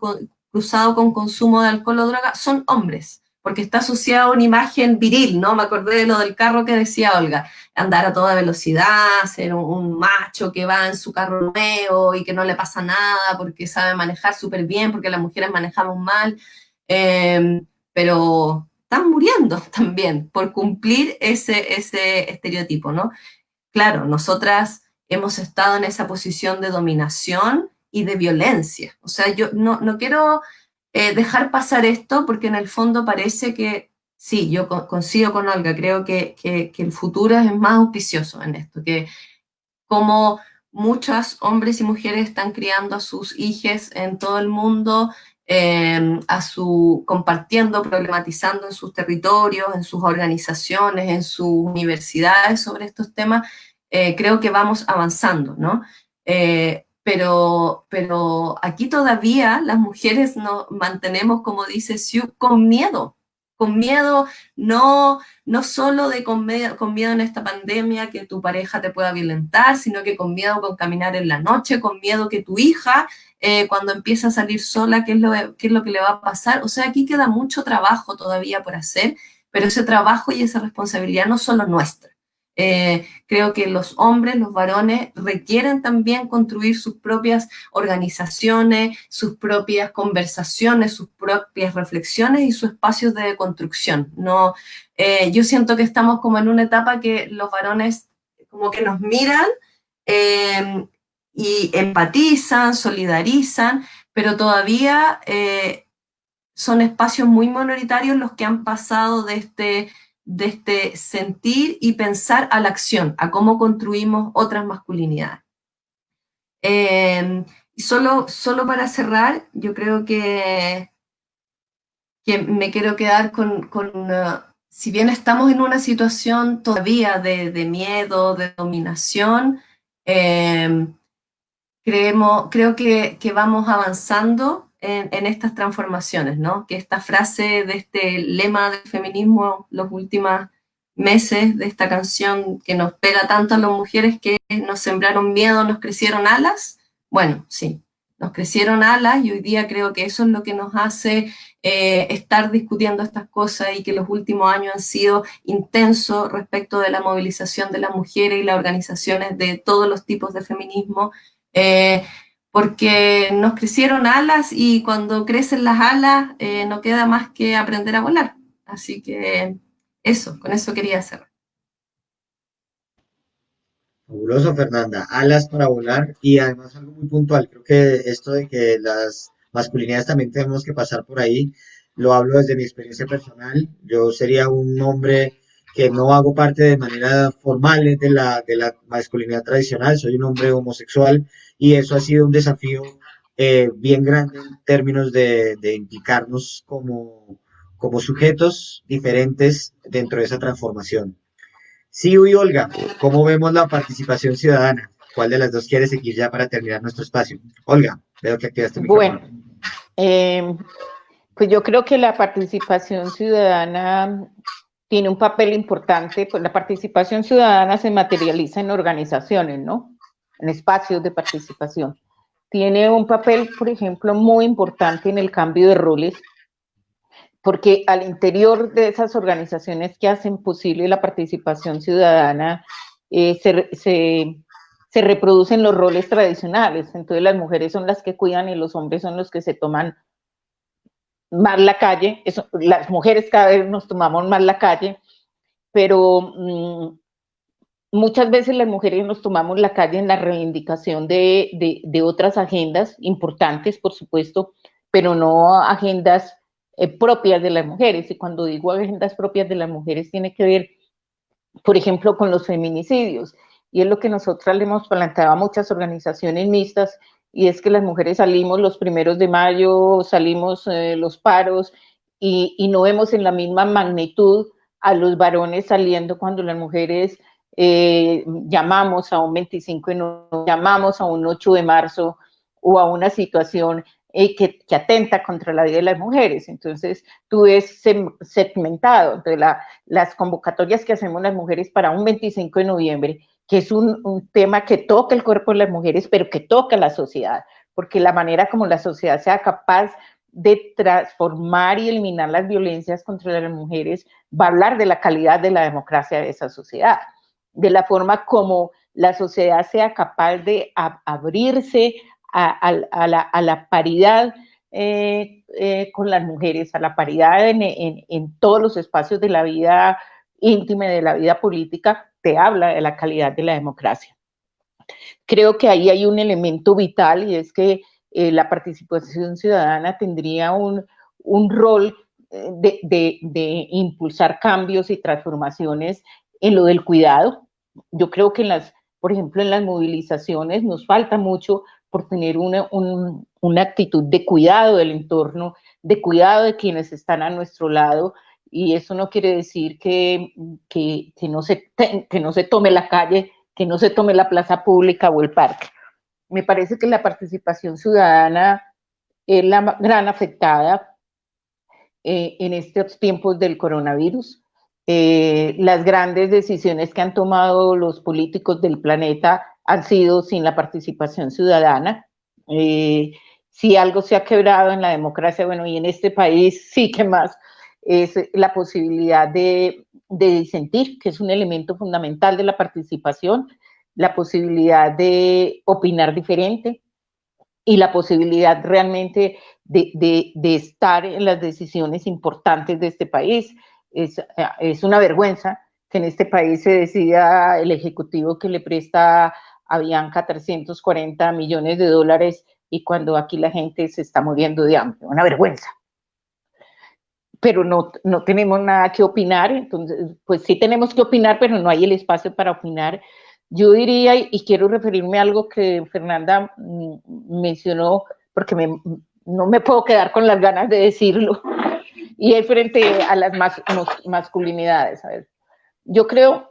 S4: cruzado con consumo de alcohol o droga son hombres, porque está asociado a una imagen viril, ¿no? Me acordé de lo del carro que decía Olga, andar a toda velocidad, ser un macho que va en su carro nuevo y que no le pasa nada porque sabe manejar súper bien, porque las mujeres manejamos mal. Pero están muriendo también por cumplir ese estereotipo, ¿no? Claro, nosotras hemos estado en esa posición de dominación y de violencia. O sea, yo no quiero dejar pasar esto porque en el fondo parece que, sí, yo coincido con Olga, creo que el futuro es más auspicioso en esto, que como muchos hombres y mujeres están criando a sus hijos en todo el mundo, compartiendo, problematizando en sus territorios, en sus organizaciones, en sus universidades sobre estos temas, creo que vamos avanzando, ¿no? Pero aquí todavía las mujeres nos mantenemos, como dice Sue, con miedo no solo con miedo en esta pandemia que tu pareja te pueda violentar, sino que con miedo con caminar en la noche, con miedo que tu hija, cuando empieza a salir sola, qué es lo que le va a pasar. O sea, aquí queda mucho trabajo todavía por hacer, pero ese trabajo y esa responsabilidad no solo nuestra. Creo que los hombres, los varones, requieren también construir sus propias organizaciones, sus propias conversaciones, sus propias reflexiones y sus espacios de construcción. No, yo siento que estamos como en una etapa que los varones como que nos miran y empatizan, solidarizan, pero todavía son espacios muy minoritarios los que han pasado de este sentir y pensar a la acción, a cómo construimos otras masculinidades. Y solo para cerrar, yo creo que me quiero quedar si bien estamos en una situación todavía de miedo, de dominación, creo que vamos avanzando en estas transformaciones, ¿no? Que esta frase de este lema del feminismo, los últimos meses de esta canción que nos pega tanto a las mujeres que nos sembraron miedo, nos crecieron alas, bueno, sí, nos crecieron alas y hoy día creo que eso es lo que nos hace estar discutiendo estas cosas y que los últimos años han sido intensos respecto de la movilización de las mujeres y las organizaciones de todos los tipos de feminismo. Eh, Porque nos crecieron alas y cuando crecen las alas no queda más que aprender a volar. Así que con eso quería cerrar.
S1: Fabuloso, Fernanda. Alas para volar y además algo muy puntual. Creo que esto de que las masculinidades también tenemos que pasar por ahí, lo hablo desde mi experiencia personal. Yo sería un hombre que no hago parte de manera formal de la masculinidad tradicional, soy un hombre homosexual y eso ha sido un desafío bien grande en términos de implicarnos como sujetos diferentes dentro de esa transformación. Sí, y Olga, ¿cómo vemos la participación ciudadana? ¿Cuál de las dos quiere seguir ya para terminar nuestro espacio? Olga, veo que activaste el
S5: Bueno,
S1: micrófono.
S5: pues yo creo que la participación ciudadana tiene un papel importante, pues la participación ciudadana se materializa en organizaciones, ¿no? En espacios de participación. Tiene un papel, por ejemplo, muy importante en el cambio de roles, porque al interior de esas organizaciones que hacen posible la participación ciudadana, se se reproducen los roles tradicionales. Entonces las mujeres son las que cuidan y los hombres son los que se toman más la calle. Las mujeres cada vez nos tomamos más la calle, pero muchas veces las mujeres nos tomamos la calle en la reivindicación de otras agendas importantes, por supuesto, pero no agendas propias de las mujeres. Y cuando digo agendas propias de las mujeres, tiene que ver, por ejemplo, con los feminicidios. Y es lo que nosotras le hemos planteado a muchas organizaciones mixtas, y es que las mujeres salimos los 1 de mayo, salimos los paros, y no vemos en la misma magnitud a los varones saliendo cuando las mujeres llamamos a un 25 de noviembre, llamamos a un 8 de marzo o a una situación que atenta contra la vida de las mujeres. Entonces, tú ves segmentado. Entonces, las convocatorias que hacemos las mujeres para un 25 de noviembre, que es un tema que toca el cuerpo de las mujeres, pero que toca la sociedad, porque la manera como la sociedad sea capaz de transformar y eliminar las violencias contra las mujeres va a hablar de la calidad de la democracia de esa sociedad, de la forma como la sociedad sea capaz de abrirse a la paridad con las mujeres, a la paridad en todos los espacios de la vida íntima y de la vida política, te habla de la calidad de la democracia. Creo que ahí hay un elemento vital, y es que la participación ciudadana tendría un rol de impulsar cambios y transformaciones en lo del cuidado. Yo creo que por ejemplo, en las movilizaciones nos falta mucho por tener una actitud de cuidado del entorno, de cuidado de quienes están a nuestro lado, y eso no quiere decir que no se tome la calle, que no se tome la plaza pública o el parque. Me parece que la participación ciudadana es la gran afectada en estos tiempos del coronavirus. Las grandes decisiones que han tomado los políticos del planeta han sido sin la participación ciudadana. Si algo se ha quebrado en la democracia, bueno, y en este país sí que más, es la posibilidad de disentir, que es un elemento fundamental de la participación, la posibilidad de opinar diferente y la posibilidad realmente de estar en las decisiones importantes de este país. Es una vergüenza que en este país se decida el Ejecutivo que le presta a Bianca 340 millones de dólares y cuando aquí la gente se está muriendo de hambre. Una vergüenza. Pero no tenemos nada que opinar, entonces, pues sí tenemos que opinar, pero no hay el espacio para opinar. Yo diría, y quiero referirme a algo que Fernanda mencionó, porque no me puedo quedar con las ganas de decirlo, y es frente a las masculinidades. A ver, yo creo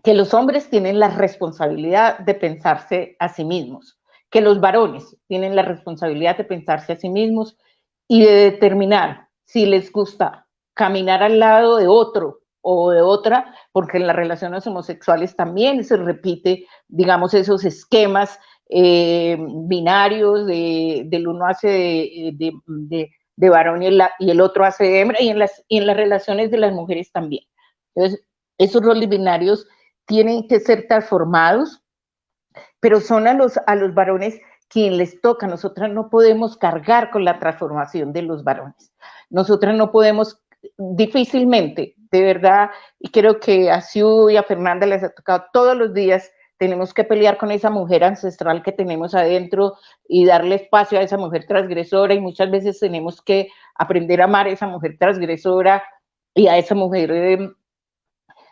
S5: que los hombres tienen la responsabilidad de pensarse a sí mismos, que los varones tienen la responsabilidad de pensarse a sí mismos y de determinar si les gusta caminar al lado de otro o de otra, porque en las relaciones homosexuales también se repite, digamos, esos esquemas binarios del uno hace de varón y el otro hace de hembra, y en las relaciones de las mujeres también. Entonces, esos roles binarios tienen que ser transformados, pero son a los varones quien les toca. Nosotras no podemos cargar con la transformación de los varones. Nosotras no podemos, difícilmente, de verdad, y creo que a Siu y a Fernanda les ha tocado todos los días, tenemos que pelear con esa mujer ancestral que tenemos adentro y darle espacio a esa mujer transgresora, y muchas veces tenemos que aprender a amar a esa mujer transgresora y a esa mujer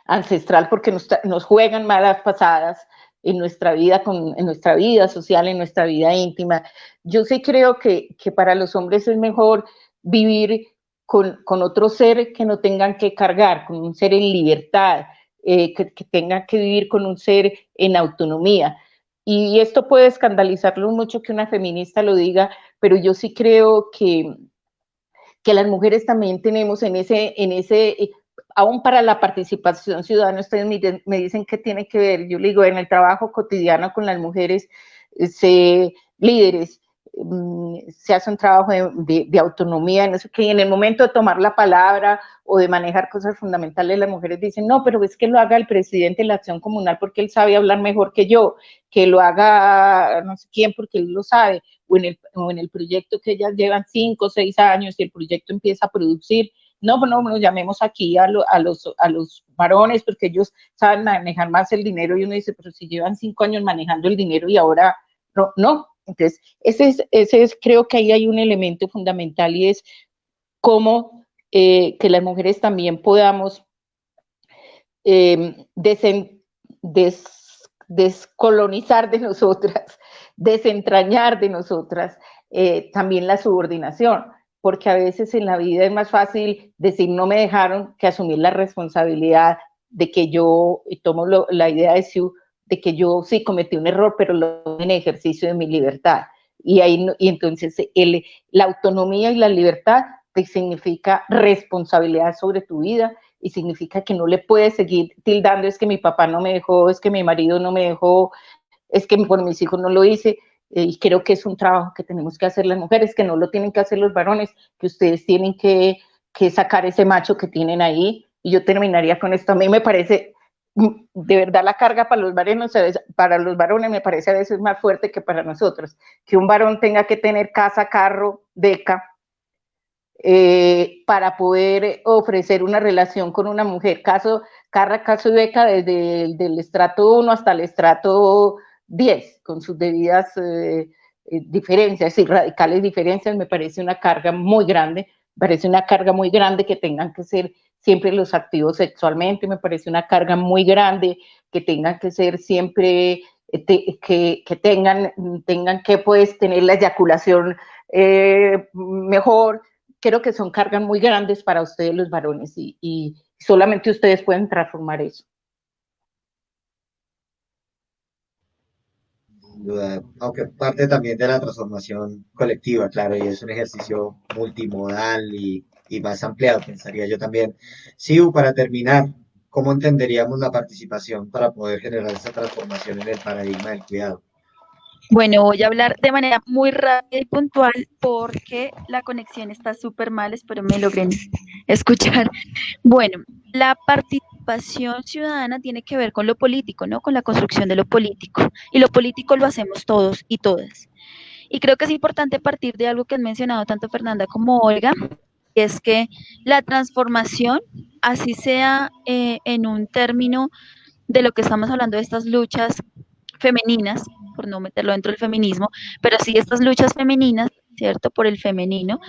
S5: ancestral, porque nos juegan malas pasadas en nuestra vida, en nuestra vida social, en nuestra vida íntima. Yo sí creo que para los hombres es mejor vivir con otro ser que no tengan que cargar, con un ser en libertad, que tengan que vivir con un ser en autonomía. Y esto puede escandalizarlo mucho que una feminista lo diga, pero yo sí creo que las mujeres también tenemos en ese aún para la participación ciudadana. Ustedes me dicen qué tiene que ver. Yo le digo, en el trabajo cotidiano con las mujeres, líderes, se hace un trabajo de autonomía, en eso que en el momento de tomar la palabra o de manejar cosas fundamentales, las mujeres dicen, no, pero es que lo haga el presidente de la acción comunal porque él sabe hablar mejor que yo, que lo haga no sé quién porque él lo sabe, o en el proyecto que ellas llevan 5 o 6 años y el proyecto empieza a producir, no, llamemos aquí a los varones porque ellos saben manejar más el dinero y uno dice, pero si llevan 5 años manejando el dinero y ahora no. Entonces, creo que ahí hay un elemento fundamental y es cómo que las mujeres también podamos descolonizar de nosotras, desentrañar de nosotras también la subordinación, porque a veces en la vida es más fácil decir no me dejaron que asumir la responsabilidad de que yo, y tomo la idea de Sue, de que yo sí cometí un error, pero lo en ejercicio de mi libertad. Y entonces la autonomía y la libertad te significa responsabilidad sobre tu vida y significa que no le puedes seguir tildando, es que mi papá no me dejó, es que mi marido no me dejó, es que por mis hijos no lo hice. Y creo que es un trabajo que tenemos que hacer las mujeres, que no lo tienen que hacer los varones, que ustedes tienen que sacar ese macho que tienen ahí. Y yo terminaría con esto. A mí me parece, de verdad, la carga para los varones me parece a veces más fuerte que para nosotros. Que un varón tenga que tener casa, carro, beca, para poder ofrecer una relación con una mujer, caso y beca desde el estrato 1 hasta el estrato 10, con sus debidas diferencias y radicales diferencias, me parece una carga muy grande, que tengan que ser siempre los activos sexualmente, me parece una carga muy grande que tengan que ser siempre, que tengan que pues tener la eyaculación mejor. Creo que son cargas muy grandes para ustedes los varones y solamente ustedes pueden transformar eso.
S1: Sin duda, aunque parte también de la transformación colectiva, claro, y es un ejercicio multimodal y más ampliado, pensaría yo también. Siu, para terminar, ¿cómo entenderíamos la participación para poder generar esa transformación en el paradigma del cuidado?
S3: Bueno, voy a hablar de manera muy rápida y puntual porque la conexión está súper mal, espero me logren escuchar. Bueno, la participación ciudadana tiene que ver con lo político, ¿no? Con la construcción de lo político. Y lo político lo hacemos todos y todas. Y creo que es importante partir de algo que han mencionado tanto Fernanda como Olga, y es que la transformación, así sea en un término de lo que estamos hablando de estas luchas femeninas, por no meterlo dentro del feminismo, pero sí estas luchas femeninas, ¿cierto? Por el femenino.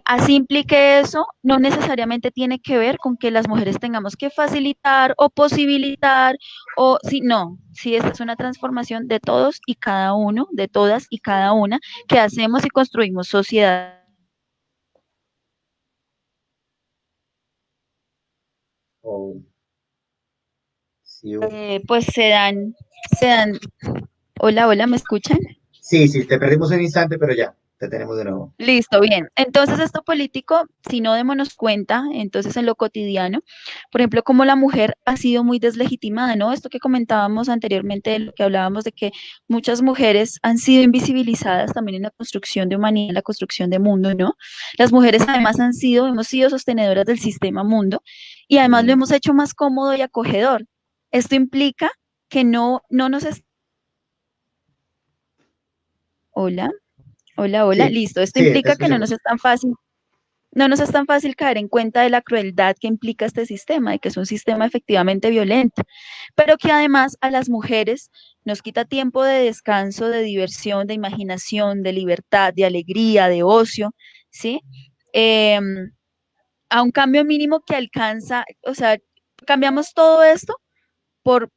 S3: Así implique eso, no necesariamente tiene que ver con que las mujeres tengamos que facilitar o posibilitar, o si no, si esta es una transformación de todos y cada uno, de todas y cada una, que hacemos y construimos sociedad.
S1: O Siu.
S3: Pues se dan, hola, ¿me escuchan?
S1: Sí, te perdimos un instante, pero ya, te tenemos de nuevo.
S3: Listo, bien. Entonces, esto político, si no démonos cuenta, entonces en lo cotidiano, por ejemplo, como la mujer ha sido muy deslegitimada, ¿no? Esto que comentábamos anteriormente, de lo que hablábamos de que muchas mujeres han sido invisibilizadas también en la construcción de humanidad, en la construcción de mundo, ¿no? Las mujeres además hemos sido sostenedoras del sistema mundo y además lo
S1: Mm,
S3: hemos hecho más cómodo y acogedor. Esto implica que no nos... Hola, hola,
S1: sí,
S3: listo. Esto
S1: sí, te
S3: implica que
S1: escuchamos.
S3: no nos es tan fácil caer en cuenta de la crueldad que implica este sistema, de que es un sistema efectivamente violento, pero que además a las mujeres nos quita tiempo de descanso, de diversión, de imaginación, de libertad, de alegría, de ocio, ¿sí? Em, a un cambio mínimo que alcanza, o sea, cambiamos todo esto por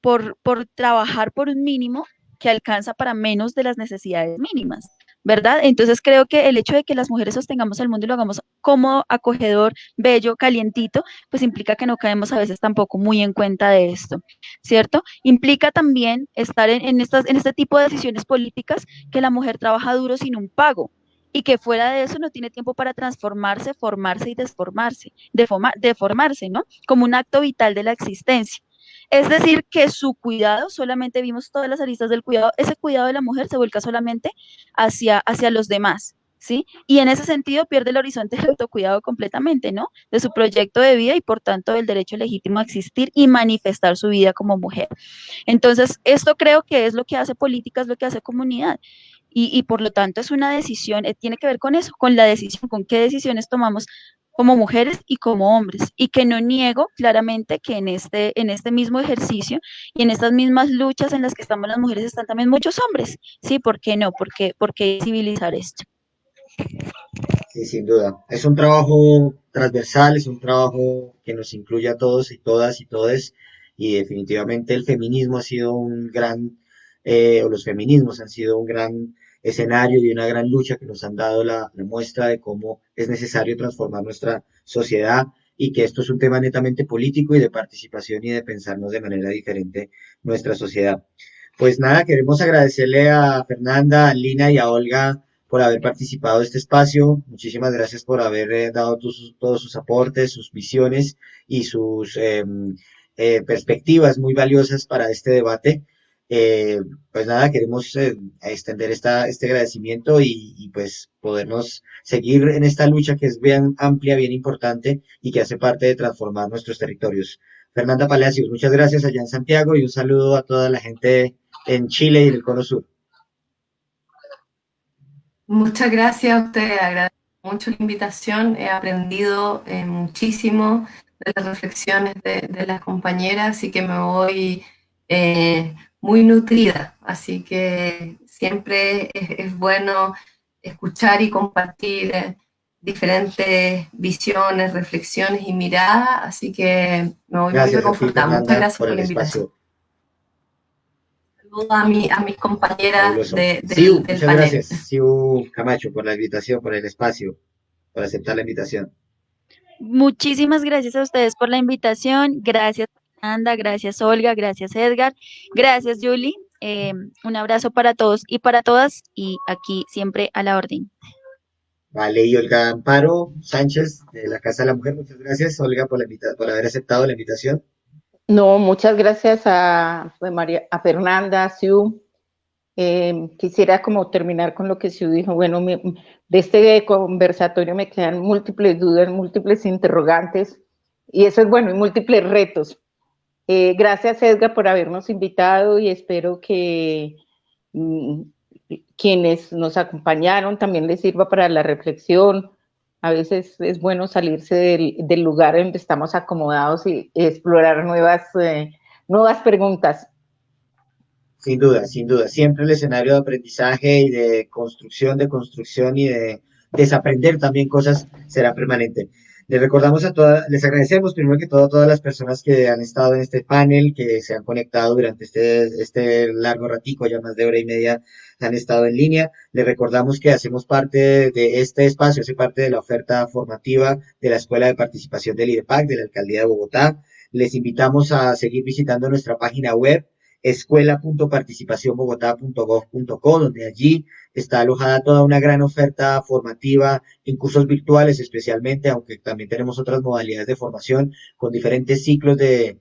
S3: trabajar por un mínimo que alcanza para menos de las necesidades mínimas, ¿verdad? Entonces creo que el hecho de que las mujeres sostengamos el mundo y lo hagamos cómodo, acogedor, bello, calientito, pues implica que no caemos a veces tampoco muy en cuenta de esto, ¿cierto? Implica también estar en este tipo de decisiones políticas que la mujer trabaja duro sin un pago y que fuera de eso no tiene tiempo para transformarse, formarse y deformarse, ¿no? Como un acto vital de la existencia. Es decir, que su cuidado, solamente vimos todas las aristas del cuidado, ese cuidado de la mujer se vuelca solamente hacia los demás, ¿sí? Y en ese sentido pierde el horizonte del autocuidado completamente, ¿no? De su proyecto de vida y por tanto del derecho legítimo a existir y manifestar su vida como mujer. Entonces, esto creo que es lo que hace política, es lo que hace comunidad. Y por lo tanto es una decisión, tiene que ver con eso, con la decisión, con qué decisiones tomamos como mujeres y como hombres, y que no niego claramente que en este mismo ejercicio y en estas mismas luchas en las que estamos las mujeres están también muchos hombres, ¿sí? ¿Por qué no? ¿Por qué civilizar esto?
S1: Sí, sin duda. Es un trabajo transversal, es un trabajo que nos incluye a todos y todas y todes, y definitivamente el feminismo ha sido un gran, o los feminismos han sido un gran escenario y una gran lucha que nos han dado la muestra de cómo es necesario transformar nuestra sociedad y que esto es un tema netamente político y de participación y de pensarnos de manera diferente nuestra sociedad. Pues nada, queremos agradecerle a Fernanda, a Lina y a Olga por haber participado de este espacio. Muchísimas gracias por haber dado todos sus aportes, sus visiones y sus perspectivas muy valiosas para este debate. Eh, pues nada, queremos extender este agradecimiento y pues podernos seguir en esta lucha que es bien amplia, bien importante y que hace parte de transformar nuestros territorios. Fernanda Palacios, muchas gracias allá en Santiago y un saludo a toda la gente en Chile y en el Cono Sur.
S4: Muchas gracias a usted, agradezco mucho la invitación, he aprendido muchísimo de las reflexiones de las compañeras, así que me voy muy nutrida, así que siempre es bueno escuchar y compartir diferentes visiones, reflexiones y miradas, así que me voy muy
S1: Gracias a ti,
S4: reconfortada. Muchas
S1: Fernanda,
S4: gracias
S1: por
S4: por
S1: el
S4: la invitación.
S1: espacio.
S4: Saludos a mis compañeras
S1: Fabuloso.
S4: del
S1: Muchas
S4: panel.
S1: gracias, Siu Camacho, por la invitación, por el espacio, por aceptar la invitación.
S3: Muchísimas gracias a ustedes por la invitación. Gracias, Anda, gracias, Olga, gracias, Edgar, gracias, Julie. Un abrazo para todos y para todas y aquí siempre a la orden.
S1: Vale, y Olga Amparo Sánchez, de la Casa de la Mujer, muchas gracias, Olga, por haber aceptado la invitación.
S5: No, muchas gracias a, pues, a Fernanda, a Siu. Quisiera como terminar con lo que Siu dijo. Bueno, de este conversatorio me quedan múltiples dudas, múltiples interrogantes, y eso es bueno, y múltiples retos. Gracias, Edgar, por habernos invitado y espero que quienes nos acompañaron también les sirva para la reflexión. A veces es bueno salirse del lugar en donde estamos acomodados y explorar nuevas preguntas.
S1: Sin duda, sin duda. Siempre el escenario de aprendizaje y de construcción y de desaprender también cosas será permanente. Les recordamos a todas, les agradecemos primero que todo a todas las personas que han estado en este panel, que se han conectado durante este largo ratico, ya más de hora y media han estado en línea. Les recordamos que hacemos parte de este espacio, hace parte de la oferta formativa de la Escuela de Participación del IDEPAC, de la Alcaldía de Bogotá. Les invitamos a seguir visitando nuestra página web escuela.participacionbogotá.gov.co, donde allí está alojada toda una gran oferta formativa en cursos virtuales especialmente, aunque también tenemos otras modalidades de formación con diferentes ciclos de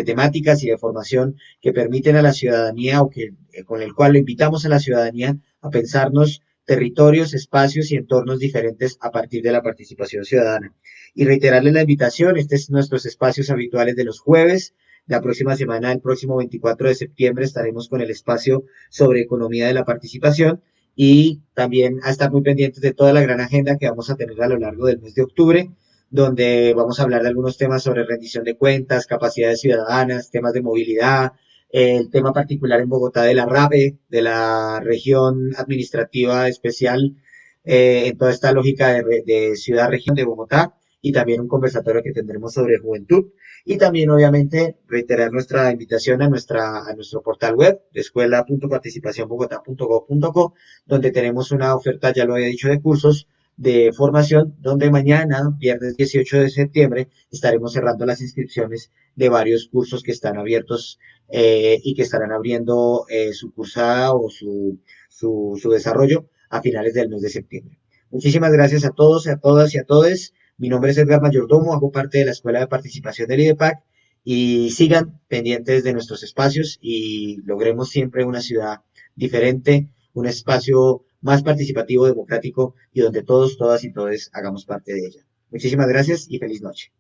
S1: temáticas y de formación que permiten a la ciudadanía o que con el cual lo invitamos a la ciudadanía a pensarnos territorios, espacios y entornos diferentes a partir de la participación ciudadana. Y reiterarles la invitación, este es nuestros espacios habituales de los jueves. La próxima semana, el próximo 24 de septiembre, estaremos con el espacio sobre economía de la participación y también a estar muy pendientes de toda la gran agenda que vamos a tener a lo largo del mes de octubre, donde vamos a hablar de algunos temas sobre rendición de cuentas, capacidades ciudadanas, temas de movilidad, el tema particular en Bogotá de la RAPE, de la región administrativa especial, en toda esta lógica de ciudad-región de Bogotá, y también un conversatorio que tendremos sobre juventud. Y también, obviamente, reiterar nuestra invitación a nuestro portal web, escuela.participacionbogotá.gov.co, donde tenemos una oferta, ya lo había dicho, de cursos de formación, donde mañana, viernes 18 de septiembre, estaremos cerrando las inscripciones de varios cursos que están abiertos y que estarán abriendo su cursada o su desarrollo a finales del mes de septiembre. Muchísimas gracias a todos, a todas y a todos. Mi nombre es Edgar Mayordomo, hago parte de la Escuela de Participación del IDEPAC y sigan pendientes de nuestros espacios y logremos siempre una ciudad diferente, un espacio más participativo, democrático y donde todos, todas y todos hagamos parte de ella. Muchísimas gracias y feliz noche.